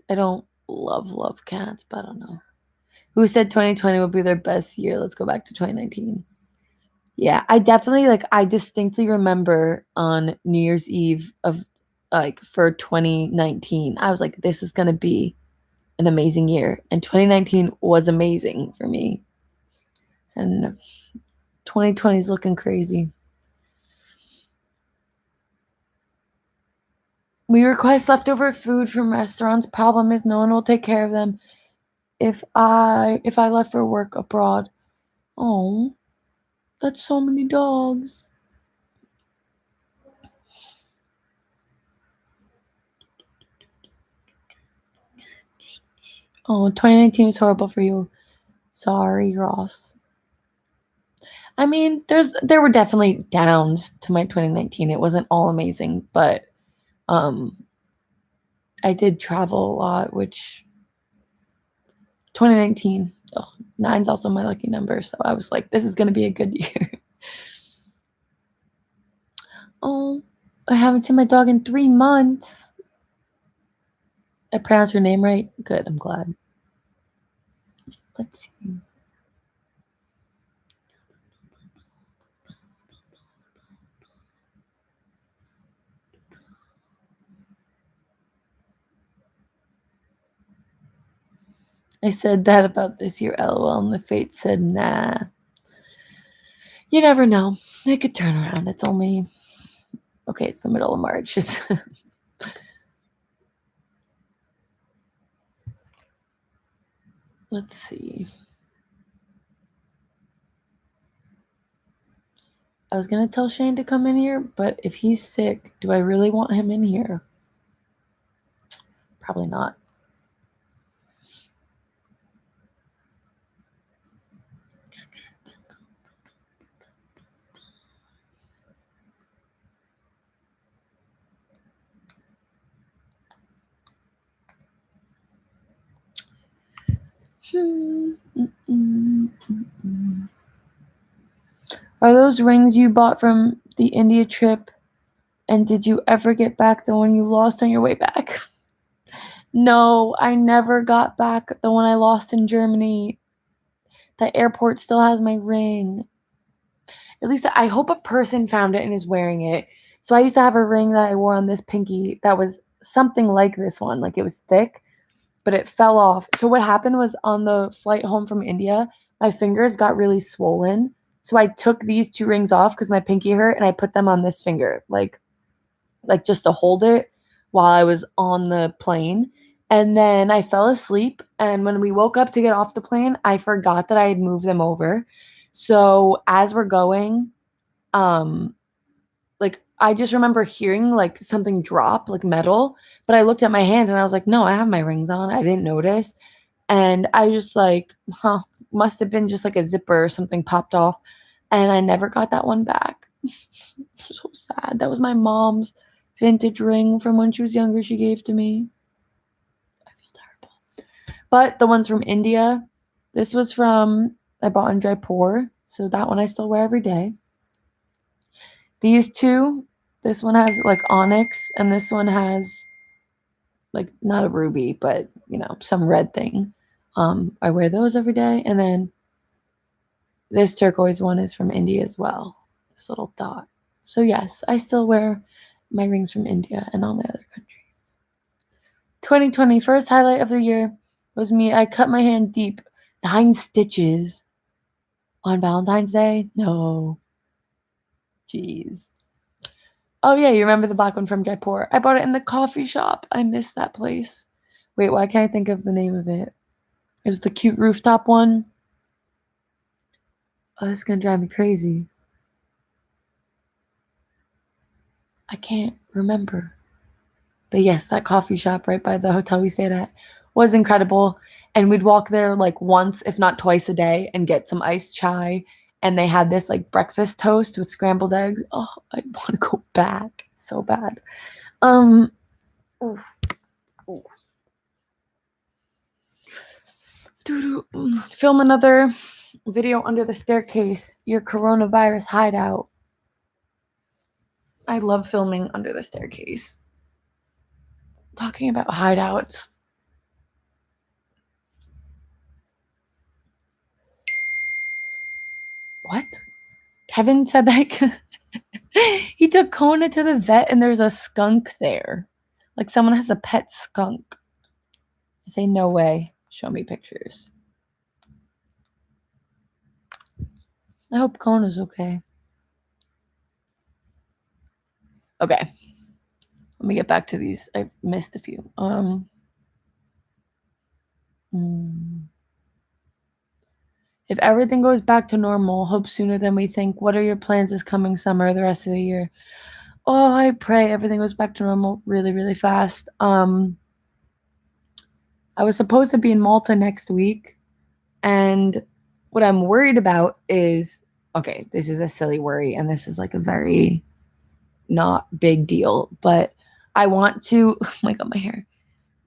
don't love cats, but I don't know. Who said 2020 will be their best year? Let's go back to 2019. Yeah, I distinctly remember on New Year's Eve of like for 2019, I was like, this is gonna be an amazing year. And 2019 was amazing for me. And 2020 is looking crazy. We request leftover food from restaurants. Problem is no one will take care of them if I left for work abroad. Oh, that's so many dogs. Oh, 2019 was horrible for you. Sorry, Ross. I mean, there were definitely downs to my 2019. It wasn't all amazing, but um I did travel a lot, which 2019, ugh, nine's also my lucky number, so I was like, this is gonna be a good year. Oh, I haven't seen my dog in 3 months. I pronounced her name right? Good, I'm glad. Let's see. I said that about this year, LOL, and the fate said, nah. You never know. It could turn around. It's only, okay, it's the middle of March. It's let's see. I was going to tell Shane to come in here, but if he's sick, do I really want him in here? Probably not. Are those rings you bought from the India trip? And did you ever get back the one you lost on your way back? No, I never got back the one I lost in Germany. The airport still has my ring. At least I hope a person found it and is wearing it. So I used to have a ring that I wore on this pinky that was something like this one. Like it was thick, but it fell off. So what happened was on the flight home from India, my fingers got really swollen. So I took these two rings off because my pinky hurt and I put them on this finger, like just to hold it while I was on the plane. And then I fell asleep. And when we woke up to get off the plane, I forgot that I had moved them over. So as we're going, like I just remember hearing like something drop, like metal. But I looked at my hand and I was like, no, I have my rings on. I didn't notice. And I just like, must have been just like a zipper or something popped off. And I never got that one back. So sad. That was my mom's vintage ring from when she was younger she gave to me. I feel terrible. But the ones from India, this was from, I bought in Jaipur. So that one I still wear every day. These two, this one has like onyx and this one has like not a ruby, but you know, some red thing. I wear those every day. And then this turquoise one is from India as well. This little dot. So yes, I still wear my rings from India and all my other countries. 2020, first highlight of the year was me. I cut my hand deep, 9 stitches on Valentine's Day. No. Jeez. Oh yeah, you remember the black one from Jaipur? I bought it in the coffee shop. I miss that place. Wait, why can't I think of the name of it? It was the cute rooftop one. Oh, this is gonna drive me crazy. I can't remember. But yes, that coffee shop right by the hotel we stayed at was incredible. And we'd walk there like once, if not twice a day, and get some iced chai. And they had this like breakfast toast with scrambled eggs. Oh, I'd want to go back so bad. Oof, oof. Film another video under the staircase, your coronavirus hideout. I love filming under the staircase. Talking about hideouts. What? Kevin said that he took Kona to the vet and there's a skunk there. Like someone has a pet skunk. I say, no way. Show me pictures. I hope Kona's okay. Okay. Let me get back to these. I missed a few. If everything goes back to normal, hope sooner than we think. What are your plans this coming summer or the rest of the year? Oh, I pray everything goes back to normal really, really fast. I was supposed to be in Malta next week, and what I'm worried about is, okay, this is a silly worry, and this is like a very not big deal, but I want to, oh my God, my hair,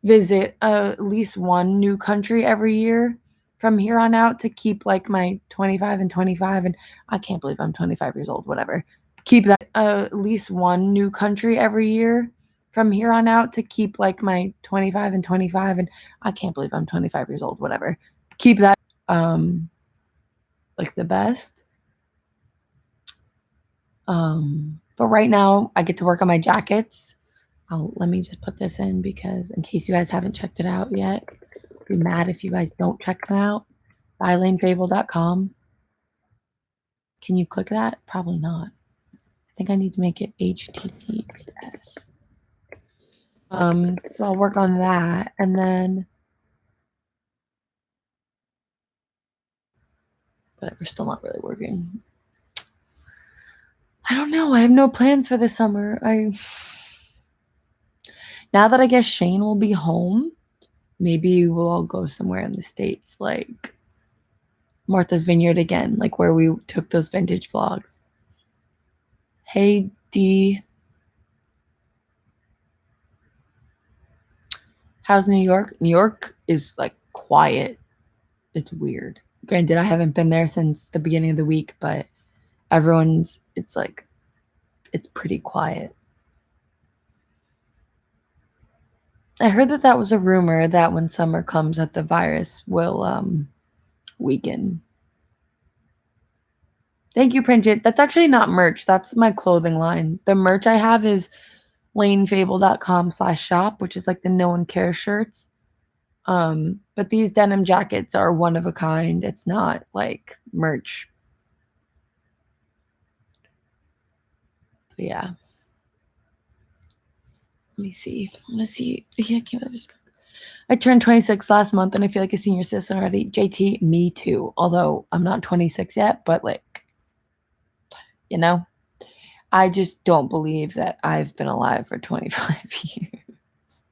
visit at least one new country every year from here on out to keep like my 25 and 25. And I can't believe I'm 25 years old, whatever. Keep that at least one new country every year from here on out to keep like my 25 and 25. And I can't believe I'm 25 years old, whatever. Keep that like the best. But right now I get to work on my jackets. Let me just put this in because in case you guys haven't checked it out yet. be mad if you guys don't check them out. bylanefable.com. Can you click that? Probably not. I think I need to make it HTTPS. So I'll work on that, and then whatever, still not really working. I don't know. I have no plans for this summer. Now that I guess Shane will be home, maybe we'll all go somewhere in the States, like Martha's Vineyard again, like where we took those vintage vlogs. Hey, D. How's New York? New York is like quiet. It's weird. Granted, I haven't been there since the beginning of the week, but it's pretty quiet. I heard that was a rumor that when summer comes that the virus will weaken. Thank you, Princhit. That's actually not merch. That's my clothing line. The merch I have is lanefable.com/shop, which is like the no one cares shirts. But these denim jackets are one of a kind. It's not like merch. But yeah. Let me see. I'm gonna see. Yeah, I turned 26 last month and I feel like a senior citizen already. JT, me too. Although I'm not 26 yet, but like, you know, I just don't believe that I've been alive for 25 years.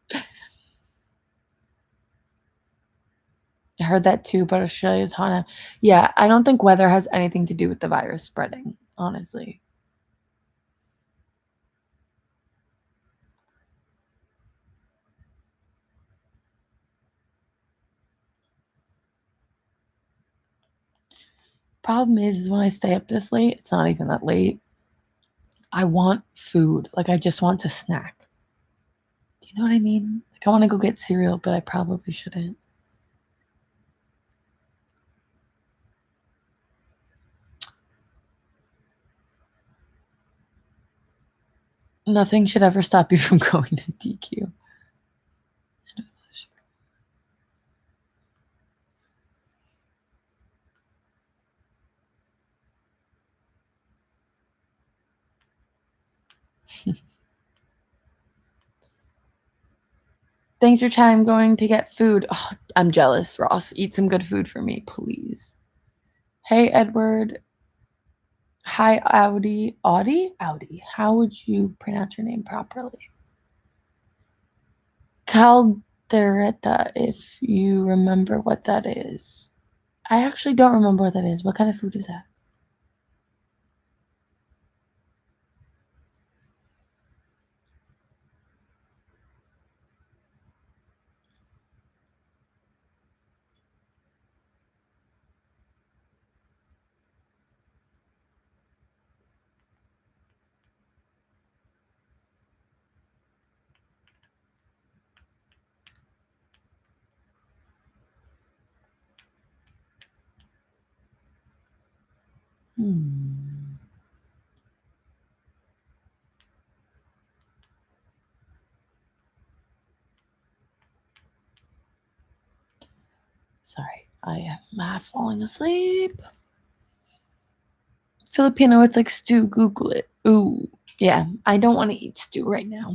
I heard that too, but Australia's hot. Yeah, I don't think weather has anything to do with the virus spreading, honestly. Problem is when I stay up this late, it's not even that late. I want food. Like, I just want to snack. Do you know what I mean? Like, I want to go get cereal, but I probably shouldn't. Nothing should ever stop you from going to DQ. Thanks for chatting. I'm going to get food. Oh, I'm jealous, Ross. Eat some good food for me, please. Hey, Edward. Hi, Audi. Audi. How would you pronounce your name properly? Caldereta, if you remember what that is. I actually don't remember what that is. What kind of food is that? Sorry, I am half falling asleep. Filipino, it's like stew. Google it. Ooh, yeah. I don't want to eat stew right now,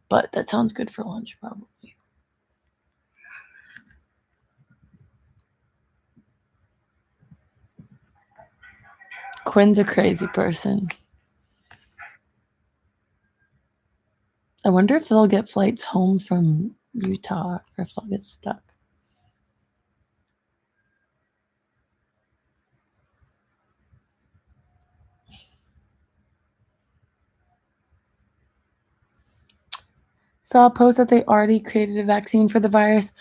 but that sounds good for lunch, probably. Quinn's a crazy person. I wonder if they'll get flights home from Utah or if they'll get stuck. Saw a post that they already created a vaccine for the virus.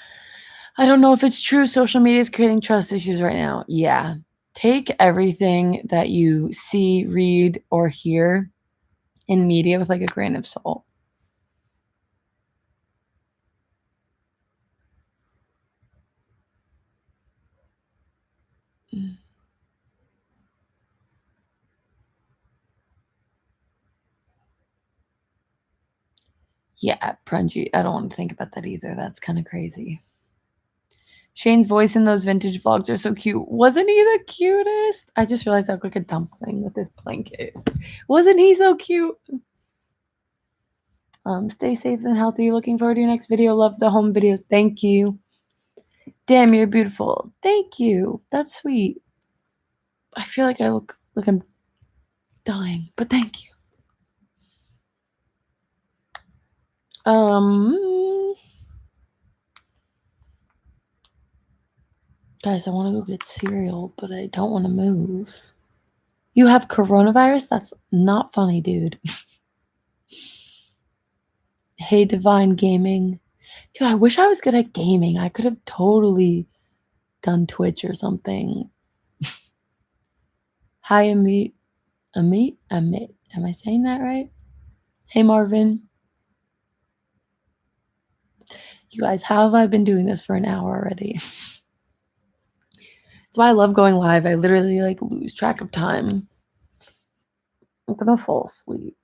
I don't know if it's true. Social media is creating trust issues right now. Yeah. Take everything that you see, read, or hear in media with like a grain of salt. Yeah, Prungy. I don't want to think about that either. That's kind of crazy. Shane's voice in those vintage vlogs are so cute. Wasn't he the cutest? I just realized I look like a dumpling with this blanket. Wasn't he so cute? Stay safe and healthy. Looking forward to your next video. Love the home videos. Thank you. Damn, you're beautiful. Thank you. That's sweet. I feel like I look like I'm dying, but thank you. Guys, I want to go get cereal, but I don't want to move. You have coronavirus? That's not funny, dude. Hey, Divine Gaming. Dude, I wish I was good at gaming. I could have totally done Twitch or something. Hi, Amit. Amit? Am I saying that right? Hey, Marvin. You guys, how have I been doing this for an hour already? That's why I love going live. I literally like lose track of time. I'm gonna fall asleep.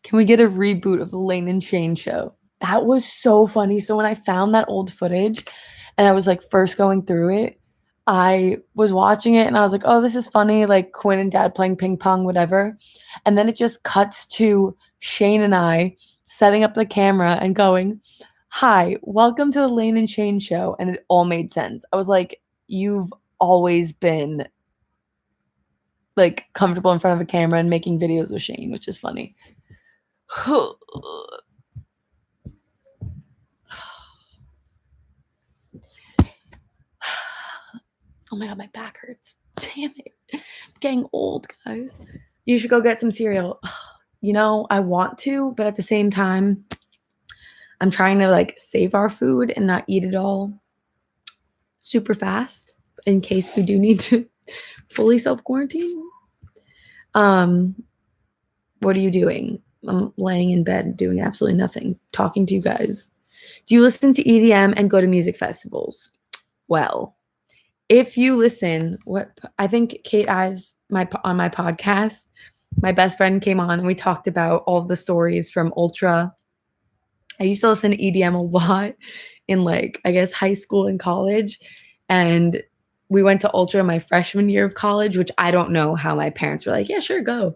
Can we get a reboot of the Lane and Shane show? That was so funny. So when I found that old footage and I was like first going through it, I was watching it and I was like, oh, this is funny. Like Quinn and Dad playing ping pong, whatever. And then it just cuts to Shane and I setting up the camera and going, hi, welcome to the Lane and Shane show. And it all made sense. I was like, you've always been like comfortable in front of a camera and making videos with Shane, which is funny. Oh my god, my back hurts. Damn it. I'm getting old, guys. You should go get some cereal. You know, I want to, but at the same time, I'm trying to like save our food and not eat it all super fast in case we do need to fully self-quarantine. What are you doing? I'm laying in bed doing absolutely nothing, talking to you guys. Do you listen to EDM and go to music festivals? Well, if you listen, I think Kate Ives on my podcast, my best friend came on and we talked about all of the stories from Ultra. I used to listen to EDM a lot in like, I guess, high school and college. And we went to Ultra my freshman year of college, which I don't know how my parents were like, yeah, sure, go.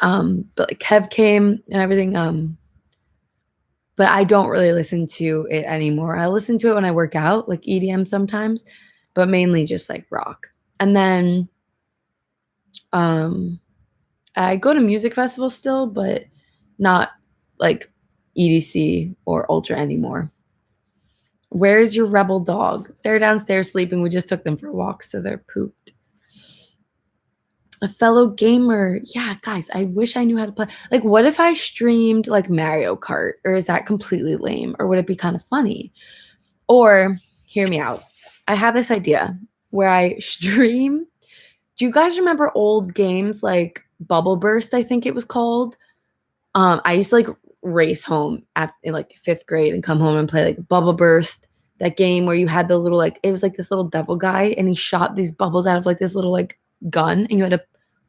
But like Kev came and everything. But I don't really listen to it anymore. I listen to it when I work out, like EDM sometimes, but mainly just like rock. And then I go to music festivals still, but not like EDC or Ultra anymore. Where's your rebel dog? They're downstairs sleeping. We just took them for a walk, so they're pooped. A fellow gamer. Yeah, guys, I wish I knew how to play. Like, what if I streamed like Mario Kart? Or is that completely lame? Or would it be kind of funny? Or, hear me out. I have this idea where I stream. Do you guys remember old games like Bubble Burst, I think it was called? I used to like race home in like 5th grade and come home and play like Bubble Burst, that game where you had the little like, it was like this little devil guy and he shot these bubbles out of like this little like gun and you had to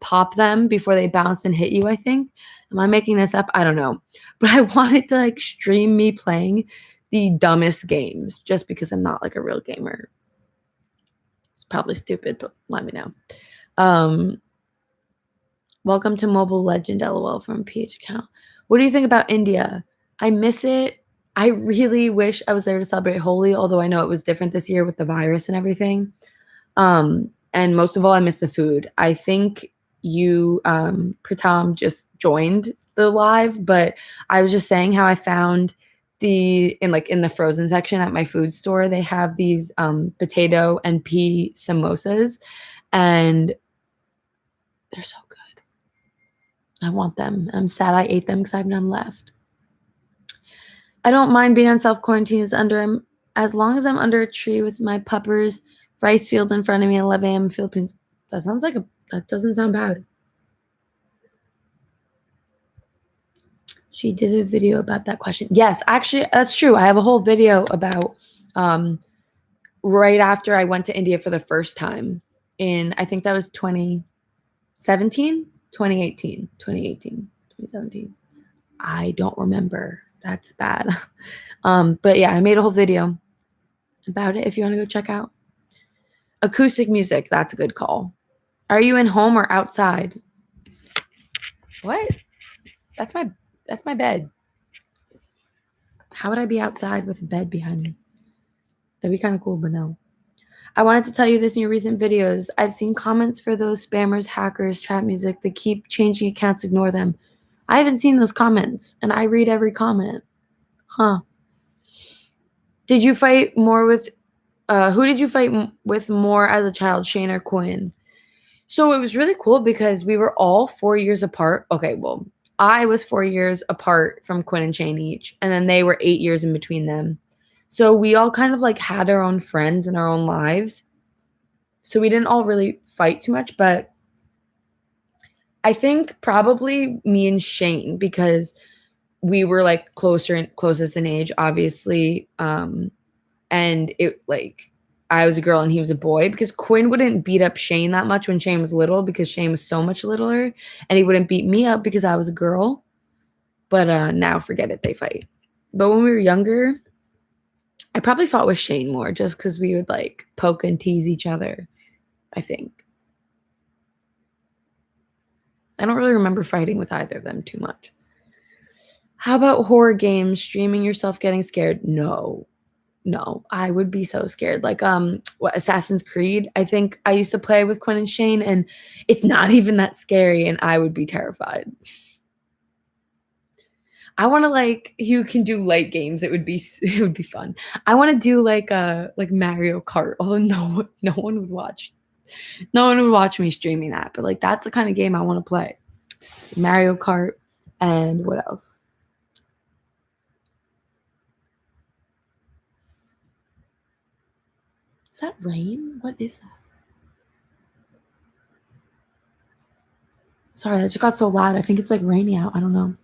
pop them before they bounced and hit you, I think. Am I making this up? I don't know. But I wanted to like stream me playing the dumbest games just because I'm not like a real gamer. It's probably stupid, but let me know. Welcome to Mobile Legend, LOL from PH account. What do you think about India? I miss it. I really wish I was there to celebrate Holi, although I know it was different this year with the virus and everything. And most of all, I miss the food. I think you, Pratam, just joined the live, but I was just saying how I found in the frozen section at my food store, they have these potato and pea samosas, and they're so good. I want them. I'm sad I ate them because I have none left. I don't mind being on self-quarantine as long as I'm under a tree with my puppers, rice field in front of me at 11 a.m. Philippines. That doesn't sound bad. She did a video about that question. Yes, actually, that's true. I have a whole video about right after I went to India for the first time I think that was 2017, 2018, 2017. I don't remember. That's bad. But yeah, I made a whole video about it if you want to go check out. Acoustic music, that's a good call. Are you in home or outside? What? That's my bed. How would I be outside with a bed behind me? That'd be kind of cool, but no. I wanted to tell you this in your recent videos. I've seen comments for those spammers, hackers, trap music. They keep changing accounts, ignore them. I haven't seen those comments, and I read every comment. Huh. Did you fight more with, who did you fight with more as a child, Shane or Quinn? So it was really cool because we were all 4 years apart. Okay, well, I was 4 years apart from Quinn and Shane each, and then they were 8 years in between them. So we all kind of like had our own friends and our own lives. So we didn't all really fight too much, but I think probably me and Shane because we were like closest in age, obviously. And it like I was a girl and he was a boy because Quinn wouldn't beat up Shane that much when Shane was little because Shane was so much littler, and he wouldn't beat me up because I was a girl. But now forget it, they fight. But when we were younger, I probably fought with Shane more just because we would like poke and tease each other, I think. I don't really remember fighting with either of them too much. How about horror games, streaming yourself getting scared? No, I would be so scared. Like, what, Assassin's Creed? I think I used to play with Quinn and Shane, and it's not even that scary, and I would be terrified. I want to like you can do light games. It would be fun. I want to do like Mario Kart, although no one would watch. No one would watch me streaming that, but like that's the kind of game I want to play. Mario Kart and what else? Is that rain? What is that? Sorry, that just got so loud. I think it's like raining out. I don't know.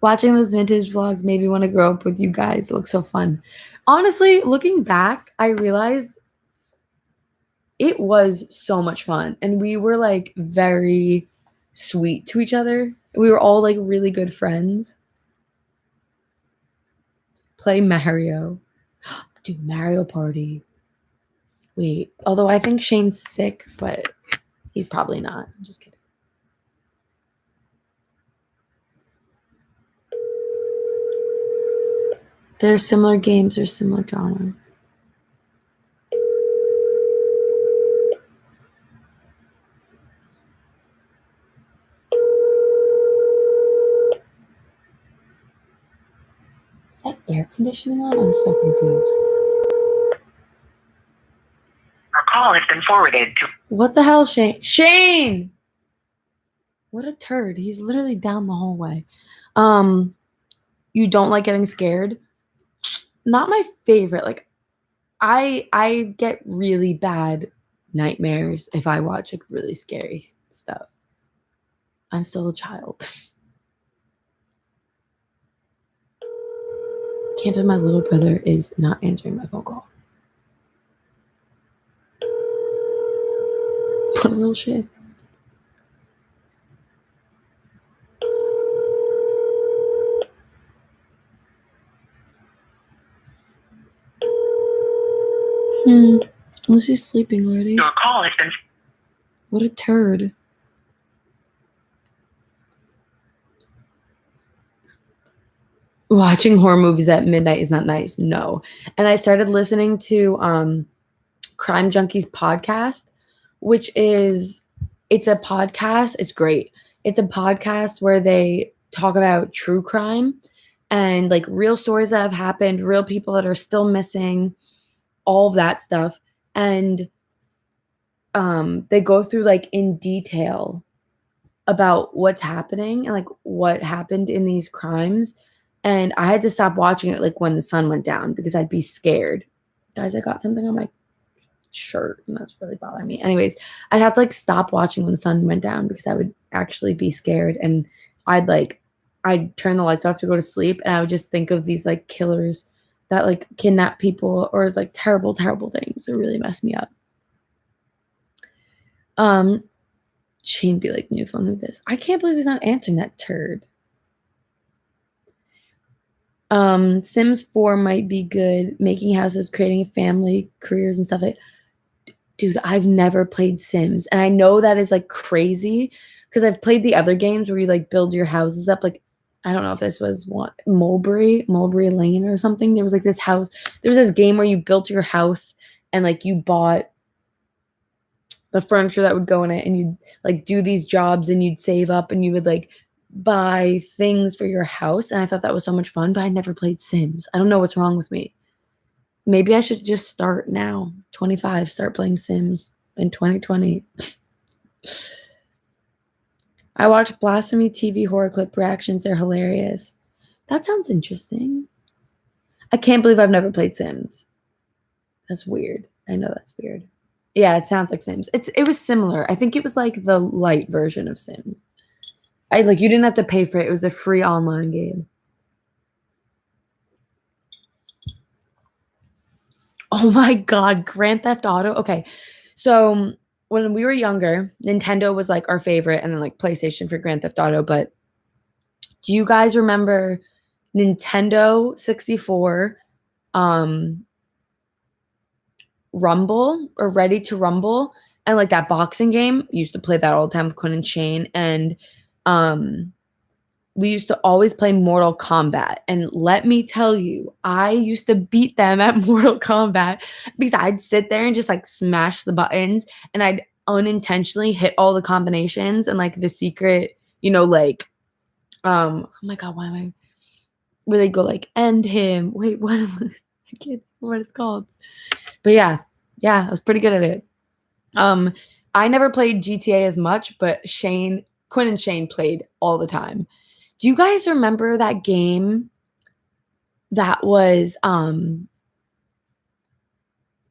Watching those vintage vlogs made me want to grow up with you guys. It looks so fun. Honestly, looking back, I realized it was so much fun. And we were like very sweet to each other. We were all like really good friends. Play Mario. Do Mario Party. Wait, although I think Shane's sick, but he's probably not. I'm just kidding. There are similar games or similar genre. Is that air conditioning on? I'm so confused. Our call has been forwarded to. What the hell, Shane? Shane! What a turd. He's literally down the hallway. You don't like getting scared? Not my favorite. Like I get really bad nightmares if I watch like really scary stuff. I'm still a child. Can't believe my little brother is not answering my phone call. What a little shit. Unless he's sleeping already. Your call has been. What a turd. Watching horror movies at midnight is not nice. No. And I started listening to Crime Junkies podcast, which is it's a podcast. It's great. It's a podcast where they talk about true crime and like real stories that have happened, real people that are still missing, all of that stuff. And they go through like in detail about what's happening and like what happened in these crimes. And I had to stop watching it like when the sun went down because I'd be scared. Guys, I got something on my shirt and that's really bothering me. Anyways, I'd have to like stop watching when the sun went down because I would actually be scared, and I'd turn the lights off to go to sleep, and I would just think of these like killers that like kidnap people or like terrible things that really mess me up. Shane be like, new phone with this. I can't believe he's not answering that turd. Sims 4 might be good. Making houses, creating a family, careers and stuff like. Dude, I've never played Sims, and I know that is like crazy because I've played the other games where you like build your houses up. Like, I don't know if this was one Mulberry Lane or something. There was like this house. There was this game where you built your house and like you bought the furniture that would go in it, and you'd like do these jobs and you'd save up and you would like buy things for your house. And I thought that was so much fun, but I never played Sims. I don't know what's wrong with me. Maybe I should just start now. 25, start playing Sims in 2020. I watch Blasphemy TV horror clip reactions. They're hilarious. That sounds interesting. I can't believe I've never played Sims. That's weird. I know that's weird. Yeah, it sounds like Sims. It was similar. I think it was like the light version of Sims. You didn't have to pay for it. It was a free online game. Oh my God, Grand Theft Auto. Okay. So when we were younger, Nintendo was like our favorite, and then like PlayStation for Grand Theft Auto. But do you guys remember Nintendo 64, Rumble or Ready to Rumble? And like that boxing game? Used to play that all the time with Quinn and Shane. And we used to always play Mortal Kombat. And let me tell you, I used to beat them at Mortal Kombat because I'd sit there and just like smash the buttons, and I'd unintentionally hit all the combinations and like the secret, oh my God, why am I where they go like end him. Wait, what I can't think what it's called. But yeah, I was pretty good at it. I never played GTA as much, but Quinn and Shane played all the time. Do you guys remember that game that was not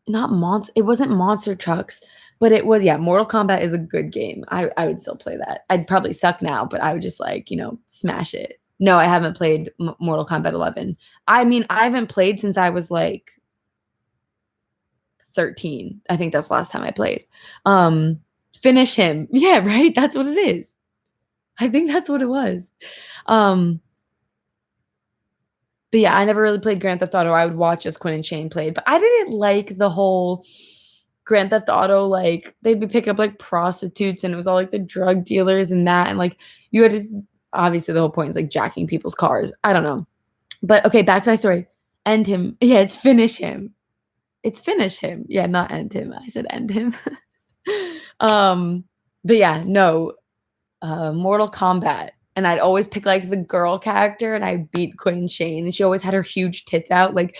monster it wasn't Monster Trucks, but it was, yeah, Mortal Kombat is a good game. I would still play that. I'd probably suck now, but I would just like, smash it. No, I haven't played Mortal Kombat 11. I mean, I haven't played since I was like 13. I think that's the last time I played. Finish him. Yeah, right? That's what it is. I think that's what it was. But yeah, I never really played Grand Theft Auto. I would watch as Quinn and Shane played, but I didn't like the whole Grand Theft Auto, like they'd be pick up like prostitutes and it was all like the drug dealers and that, and like you had to, obviously the whole point is like jacking people's cars. I don't know. But okay, back to my story. End him. Yeah, it's finish him. It's finish him. Yeah, not end him. I said end him. But yeah, no. Mortal Kombat. And I'd always pick like the girl character and I'd beat Quinn Shane. And she always had her huge tits out. Like,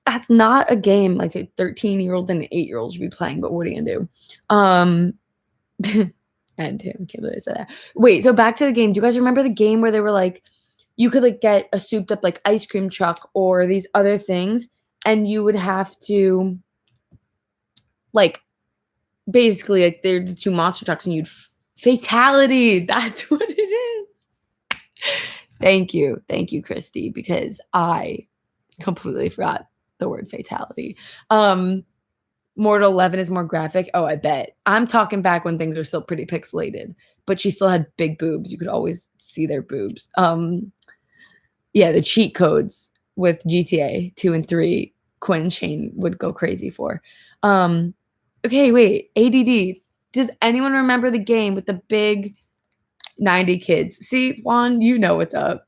that's not a game like a 13-year-old and an 8-year-old should be playing, but what are you gonna do? And him, can't believe I said that. Wait, so back to the game. Do you guys remember the game where they were like, you could like get a souped up like ice cream truck or these other things, and you would have to like basically like they're the two monster trucks and you'd fatality. That's what it is. Thank you, Christy, because I completely forgot the word fatality. Mortal 11 is more graphic. Oh, I bet. I'm talking back when things are still pretty pixelated, but she still had big boobs. You could always see their boobs. Yeah, the cheat codes with GTA 2 and 3, Quinn and Shane would go crazy for. Okay, wait. ADD. Does anyone remember the game with the big 90 kids? See, Juan, you know what's up.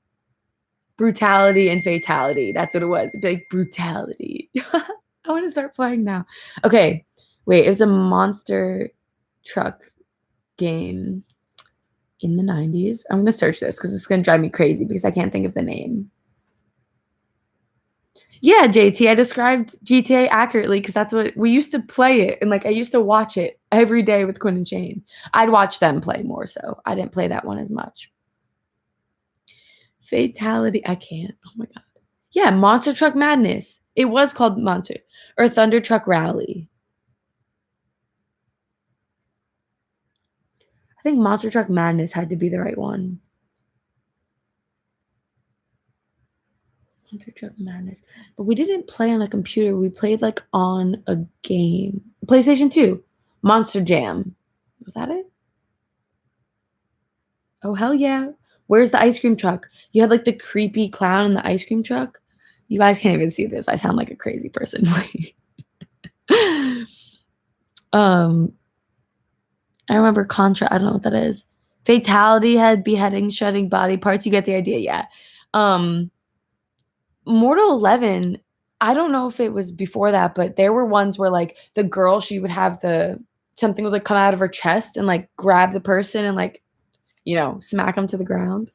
Brutality and fatality. That's what it was. Big brutality. I want to start playing now. Okay, wait. It was a monster truck game in the 90s. I'm going to search this because it's going to drive me crazy because I can't think of the name. Yeah, JT, I described GTA accurately because that's what we used to play it. And like I used to watch it every day with Quinn and Shane. I'd watch them play more so. I didn't play that one as much. Fatality. I can't. Oh my God. Yeah, Monster Truck Madness. It was called Monster or Thunder Truck Rally. I think Monster Truck Madness had to be the right one. Monster Truck Madness. But we didn't play on a computer. We played like on a game. PlayStation 2. Monster Jam. Was that it? Oh, hell yeah. Where's the ice cream truck? You had like the creepy clown in the ice cream truck. You guys can't even see this. I sound like a crazy person. I remember Contra. I don't know what that is. Fatality had beheading, shredding body parts. You get the idea, yeah. Mortal 11, I don't know if it was before that, but there were ones where like the girl, she would have something would like come out of her chest and like grab the person and like, smack them to the ground.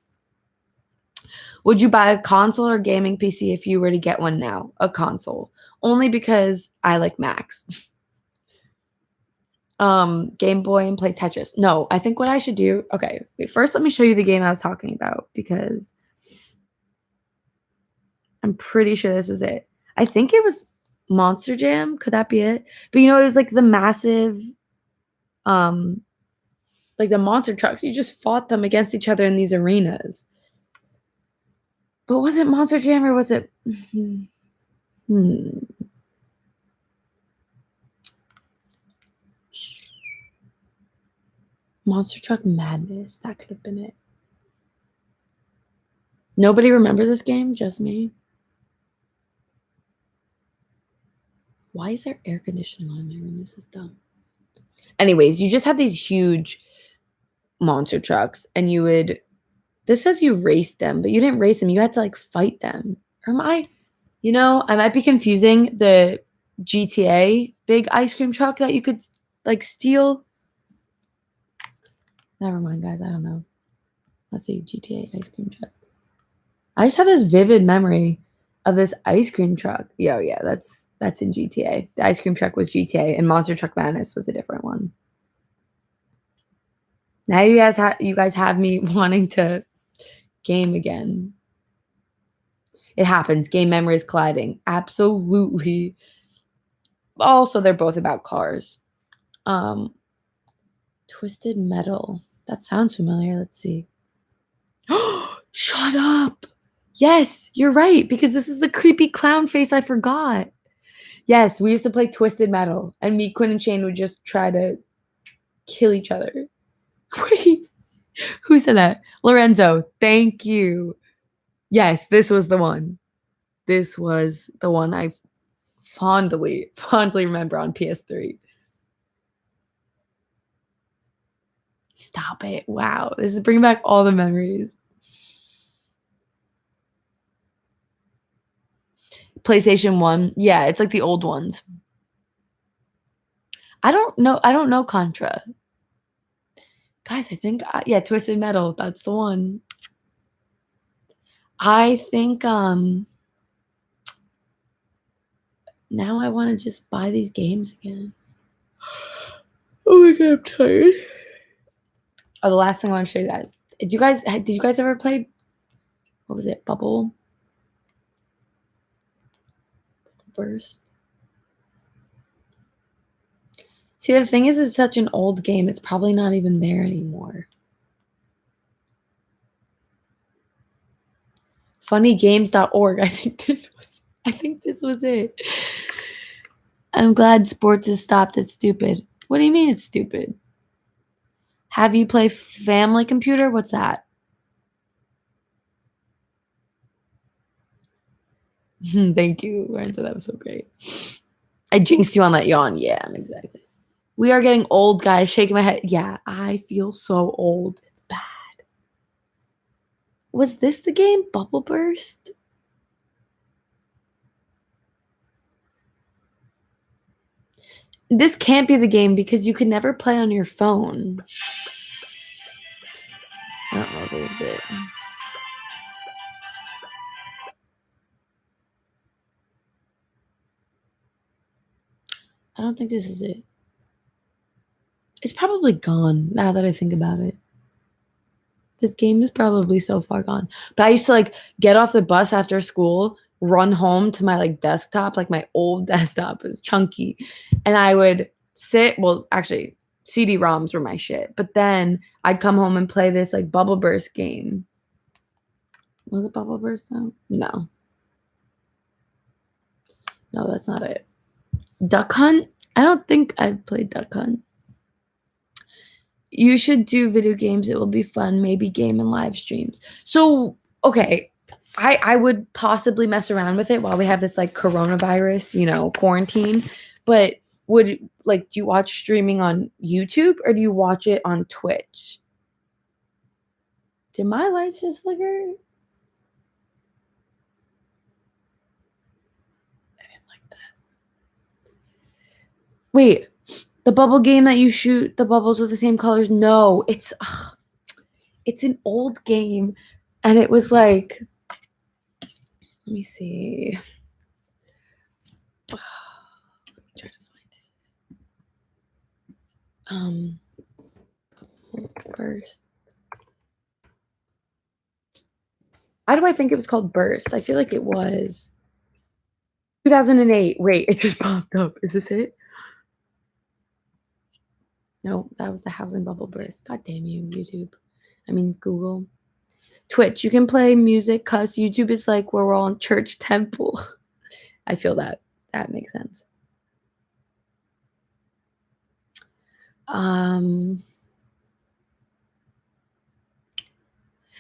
Would you buy a console or gaming PC if you were to get one now? A console. Only because I like Macs. Game Boy and play Tetris. No, I think what I should do. Okay, wait, first let me show you the game I was talking about because I'm pretty sure this was it. I think it was Monster Jam. Could that be it? But it was like the massive, like the monster trucks. You just fought them against each other in these arenas. But was it Monster Jam or was it? Monster Truck Madness. That could have been it. Nobody remembers this game? Just me? Why is there air conditioning on in my room? This is dumb. Anyways, you just have these huge monster trucks and this says you raced them, but you didn't race them. You had to like fight them. Or I might be confusing the GTA big ice cream truck that you could like steal. Never mind, guys. I don't know. Let's see. GTA ice cream truck. I just have this vivid memory of this ice cream truck. Yeah, that's in GTA. The ice cream truck was GTA, and Monster Truck Madness was a different one. Now you guys have me wanting to game again. It happens. Game memories colliding. Absolutely. Also, they're both about cars. Twisted Metal. That sounds familiar. Let's see. Shut up. Yes, you're right, because this is the creepy clown face I forgot. Yes, we used to play Twisted Metal, and me, Quinn, and Shane would just try to kill each other. Wait, who said that? Lorenzo, thank you. Yes, this was the one. This was the one I fondly remember on PS3. Stop it. Wow, this is bringing back all the memories. PlayStation 1. Yeah, it's like the old ones. I don't know Contra. Guys, I think Twisted Metal, that's the one. I think now I want to just buy these games again. Oh my god, I'm tired. Oh, the last thing I want to show you guys. Did you guys ever play, what was it, Bubble Burst? See, the thing is, it's such an old game. It's probably not even there anymore. Funnygames.org. I think this was it. I'm glad sports has stopped. It's stupid. What do you mean it's stupid? Have you play Family Computer? What's that? Thank you, Lorenzo. That was so great. I jinxed you on that yawn. Yeah, exactly. We are getting old, guys. Shaking my head. Yeah, I feel so old. It's bad. Was this the game? Bubble Burst? This can't be the game because you can never play on your phone. I don't know if this is it. I don't think this is it. It's probably gone now that I think about it. This game is probably so far gone. But I used to like get off the bus after school, run home to my like desktop, like my old desktop. It was chunky. And I would actually CD-ROMs were my shit. But then I'd come home and play this like Bubble Burst game. Was it Bubble Burst though? No. No, that's not it. Duck Hunt? I don't think I've played Duck Hunt. You should do video games. It will be fun. Maybe game and live streams. So, okay, I would possibly mess around with it while we have this like coronavirus, quarantine. But do you watch streaming on YouTube or do you watch it on Twitch? Did my lights just flicker? I didn't like that. Wait, the bubble game that you shoot the bubbles with the same colors? No, it's an old game, and it was like, let me see. Let me try to find it. Burst. Why do I think it was called Burst? I feel like it was 2008. Wait, it just popped up. Is this it? No, that was the housing bubble burst. God damn you, YouTube. I mean, Google. Twitch, you can play music, cuss. YouTube is like where we're all in church temple. I feel that. That makes sense.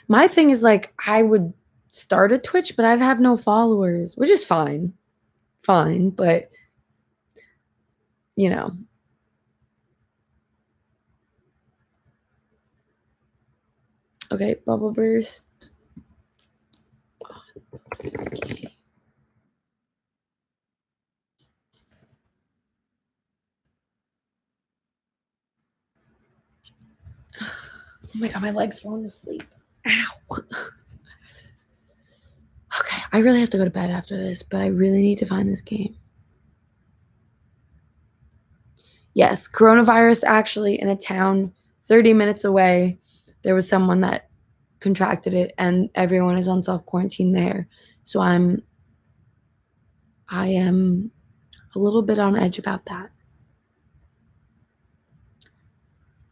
My thing is like I would start a Twitch, but I'd have no followers, which is fine. Fine, but Okay, bubble burst. Okay. Oh my god, my leg's falling asleep. Ow. Okay, I really have to go to bed after this, but I really need to find this game. Yes, coronavirus actually in a town 30 minutes away, there was someone that contracted it and everyone is on self-quarantine there. So I am a little bit on edge about that.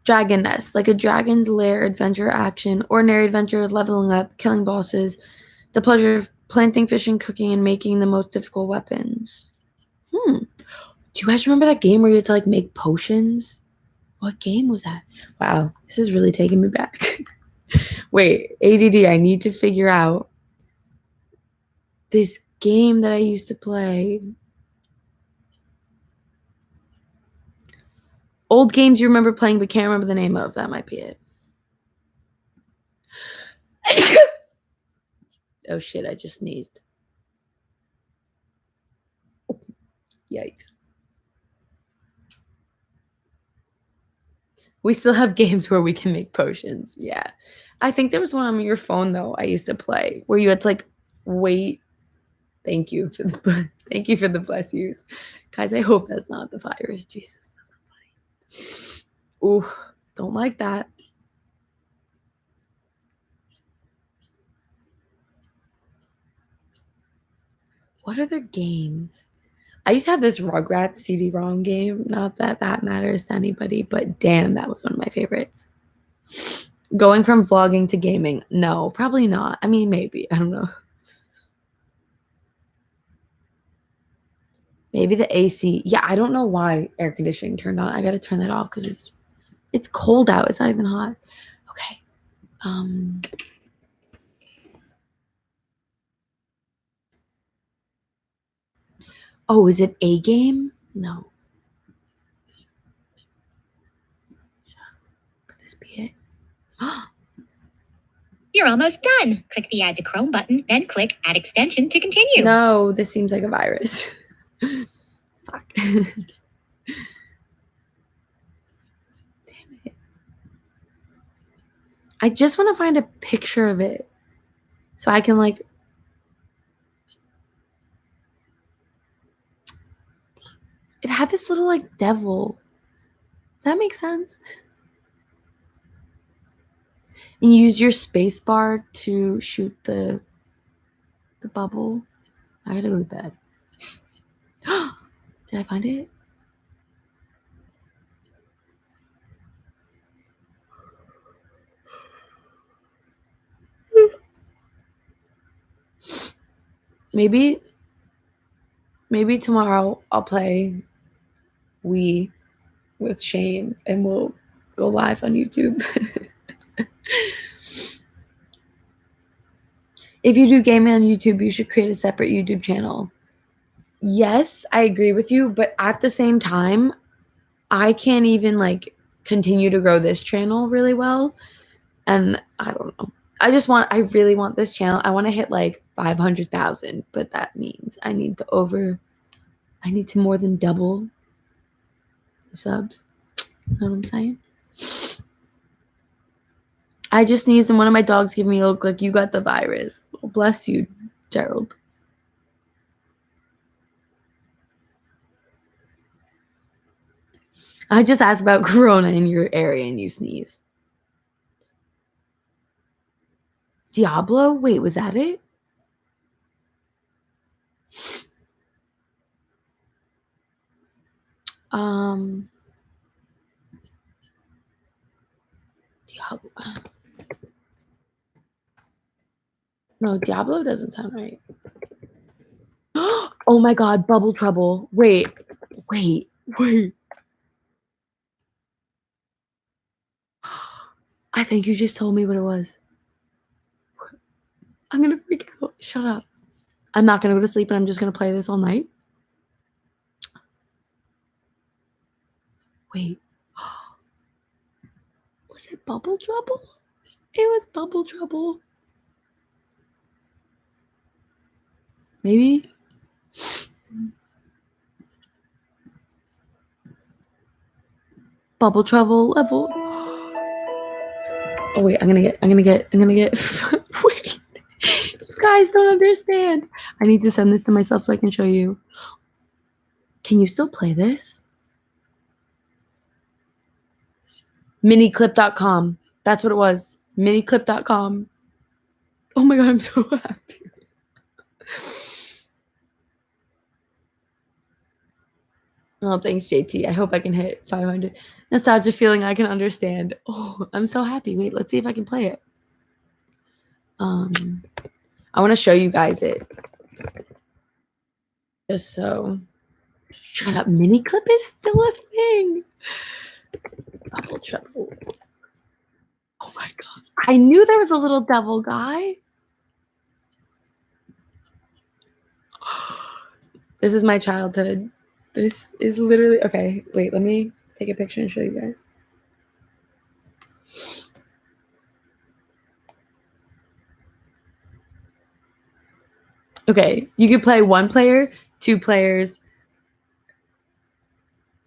Dragon Nest, like a dragon's lair adventure action, ordinary adventure, leveling up, killing bosses, the pleasure of planting, fishing, cooking, and making the most difficult weapons. Do you guys remember that game where you had to like make potions? What game was that? Wow, this is really taking me back. Wait, ADD, I need to figure out this game that I used to play. Old games you remember playing but can't remember the name of. That might be it. Oh shit, I just sneezed. Yikes. We still have games where we can make potions. Yeah. I think there was one on your phone though I used to play where you had to like wait. Thank you for the bless yous. Guys, I hope that's not the virus. Jesus, that's not funny. Ooh, don't like that. What other games? I used to have this Rugrats CD-ROM game. Not that that matters to anybody, but damn, that was one of my favorites. Going from vlogging to gaming. No, probably not. I mean, maybe. I don't know. Maybe the AC. Yeah, I don't know why air conditioning turned on. I got to turn that off because it's cold out. It's not even hot. Okay. Oh, is it a game? No. Could this be it? You're almost done. Click the Add to Chrome button, then click Add Extension to continue. No, this seems like a virus. Fuck. Damn it. I just want to find a picture of it so I can like. It had this little like devil. Does that make sense? And you use your space bar to shoot the bubble. I gotta go to bed. Did I find it? Maybe tomorrow I'll play Wii with Shane and we'll go live on YouTube. If you do gaming on YouTube, you should create a separate YouTube channel. Yes, I agree with you, but at the same time, I can't even like continue to grow this channel really well. And I don't know. I really want this channel. I want to hit like 500,000, but that means I need to more than double the subs. You know what I'm saying? I just sneezed and one of my dogs gave me a look like you got the virus. Oh, bless you, Gerald. I just asked about corona in your area and you sneeze. Diablo? Wait, was that it? Diablo. No, Diablo doesn't sound right. Oh my god, Bubble Trouble. Wait. I think you just told me what it was. I'm gonna freak out. Shut up. I'm not gonna go to sleep and I'm just gonna play this all night. Wait. Was it Bubble Trouble? It was Bubble Trouble. Maybe. Bubble Trouble level. Oh wait, I'm gonna get wait. You guys don't understand. I need to send this to myself so I can show you. Can you still play this? MiniClip.com. That's what it was. MiniClip.com. Oh my god, I'm so happy. Oh, thanks, JT. I hope I can hit 500. Nostalgia feeling I can understand. Oh, I'm so happy. Wait, let's see if I can play it. I want to show you guys it. Just so. Shut up. MiniClip is still a thing. Double trouble. Oh my god. I knew there was a little devil guy. This is my childhood. This is literally okay. Wait, let me take a picture and show you guys. Okay, you could play one player, 2 players,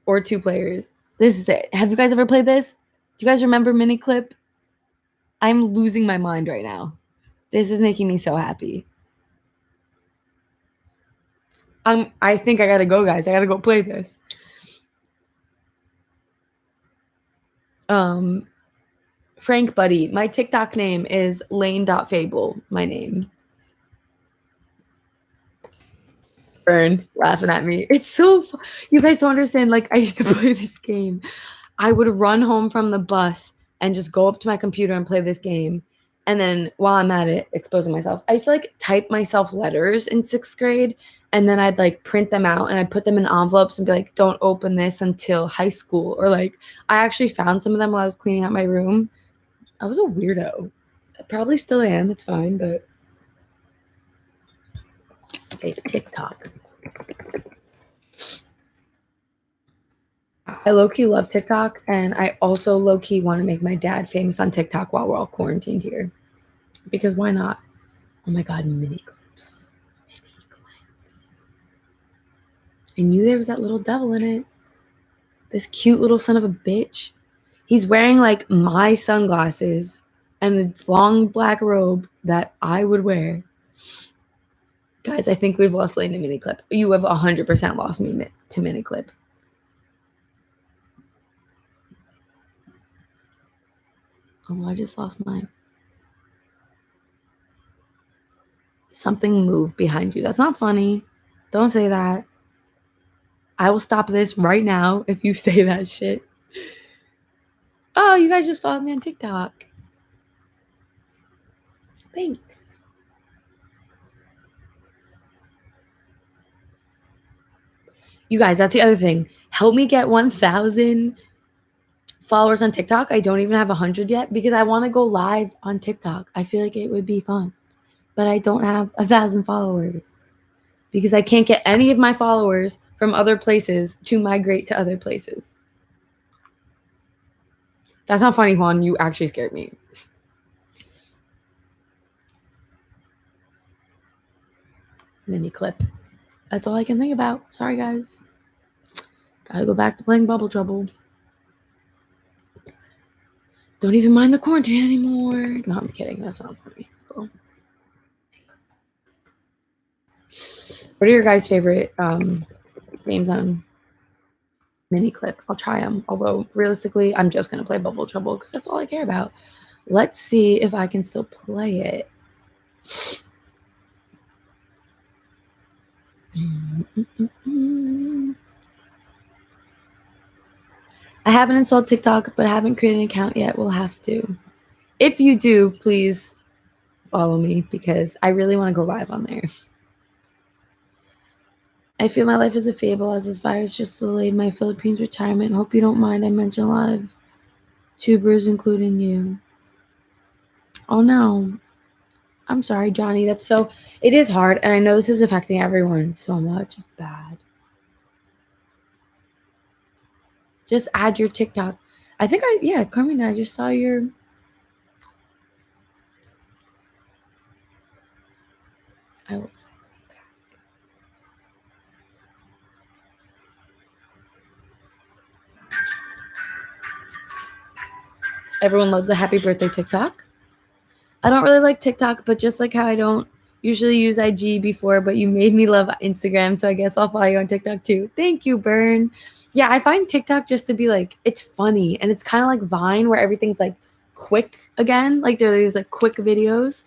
or 2 players. This is it. Have you guys ever played this? Do you guys remember MiniClip? I'm losing my mind right now. This is making me so happy. I think I gotta go, guys. I gotta go play this. Frank Buddy. My TikTok name is lane.fable. My name. Burn laughing at me. It's so you guys don't understand. Like I used to play this game. I would run home from the bus and just go up to my computer and play this game. And then while I'm at it, exposing myself, I used to like type myself letters in 6th grade. And then I'd like print them out and I'd put them in envelopes and be like, don't open this until high school. Or like, I actually found some of them while I was cleaning out my room. I was a weirdo. I probably still am. It's fine, but. Okay, TikTok. I low-key love TikTok, and I also low-key want to make my dad famous on TikTok while we're all quarantined here. Because why not? Oh my god, MiniClips. MiniClips. I knew there was that little devil in it. This cute little son of a bitch. He's wearing like my sunglasses and a long black robe that I would wear. Guys, I think we've lost Lane to MiniClip. You have 100% lost me to MiniClip. Oh, I just lost mine. Something moved behind you. That's not funny. Don't say that. I will stop this right now if you say that shit. Oh, you guys just followed me on TikTok. Thanks. You guys, that's the other thing. Help me get 1,000 followers on TikTok. I don't even have 100 yet because I want to go live on TikTok. I feel like it would be fun, but I don't have 1,000 followers because I can't get any of my followers from other places to migrate to other places. That's not funny, Juan. You actually scared me. MiniClip. That's all I can think about. Sorry, guys. Gotta go back to playing Bubble Trouble. Don't even mind the quarantine anymore. No, I'm kidding. That's not funny. So, what are your guys' favorite games on MiniClip? I'll try them. Although, realistically, I'm just going to play Bubble Trouble because that's all I care about. Let's see if I can still play it. I haven't installed TikTok, but I haven't created an account yet. We'll have to. If you do, please follow me because I really want to go live on there. I feel my life is a fable as this virus just delayed my Philippines retirement. Hope you don't mind I mention live tubers, including you. Oh no. I'm sorry, Johnny. It is hard, and I know this is affecting everyone so much. It's bad. Just add your TikTok. I think Carmina, I just saw your... I will follow you back. Everyone loves a happy birthday TikTok. I don't really like TikTok, but just like how I don't usually use IG before, but you made me love Instagram, so I guess I'll follow you on TikTok too. Thank you, Burn. Yeah, I find TikTok just to be like, it's funny, and it's kind of like Vine where everything's like quick again. Like there are these like quick videos.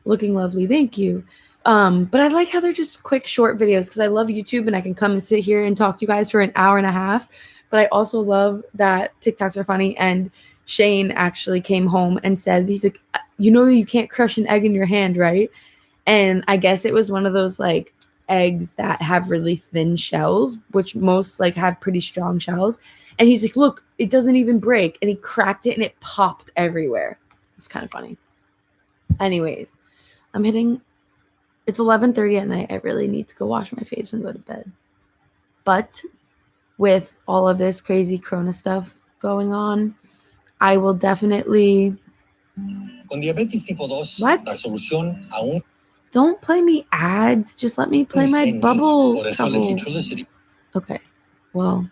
Looking lovely, thank you. But I like how they're just quick, short videos because I love YouTube and I can come and sit here and talk to you guys for an hour and a half. But I also love that TikToks are funny. And Shane actually came home and said, he's like, you can't crush an egg in your hand, right? And I guess it was one of those like eggs that have really thin shells, which most like have pretty strong shells. And he's like, look, it doesn't even break. And he cracked it and it popped everywhere. It's kind of funny. Anyways, it's 11:30 at night. I really need to go wash my face and go to bed. But with all of this crazy Corona stuff going on, I will definitely... What? Don't play me ads. Just let me play my Bubble Trouble. Okay. Well.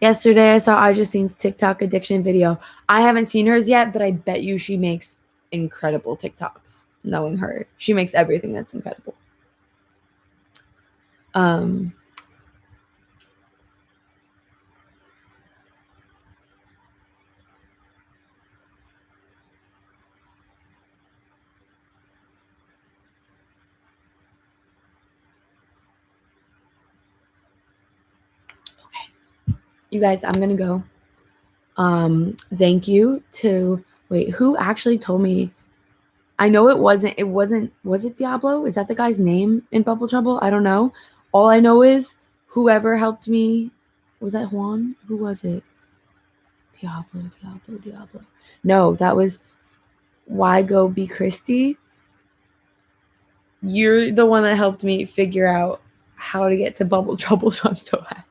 Yesterday, I saw Ajacine's TikTok addiction video. I haven't seen hers yet, but I bet you she makes incredible TikToks. Knowing her, she makes everything that's incredible. You guys, I'm gonna go. Thank you to... Wait, who actually told me? I know it wasn't, was it Diablo? Is that the guy's name in Bubble Trouble? I don't know. All I know is whoever helped me, was that Juan? Who was it? Diablo. No, that was Why Go Be Christy. You're the one that helped me figure out how to get to Bubble Trouble, so I'm so happy.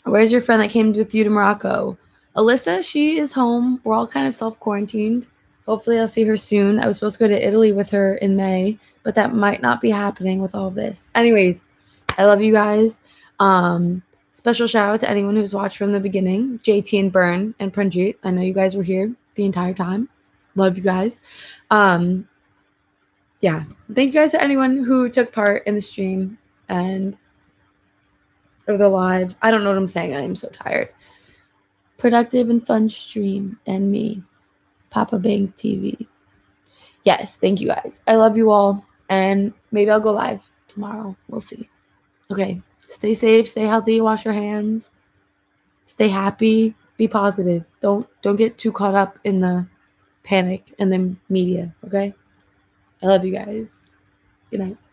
Where's your friend that came with you to Morocco? Alyssa, she is home. We're all kind of self-quarantined. Hopefully I'll see her soon. I was supposed to go to Italy with her in May, but that might not be happening with all of this. Anyways, I love you guys. Special shout out to anyone who's watched from the beginning. JT and Byrne and Pranjit. I know you guys were here the entire time. Love you guys. Yeah. Thank you guys to anyone who took part in the stream and... or the live. I don't know what I'm saying. I am so tired. Productive and fun stream. And me. Papa Bangs TV. Yes, thank you guys. I love you all. And maybe I'll go live tomorrow. We'll see. Okay. Stay safe. Stay healthy. Wash your hands. Stay happy. Be positive. Don't get too caught up in the panic and the media. Okay? I love you guys. Good night.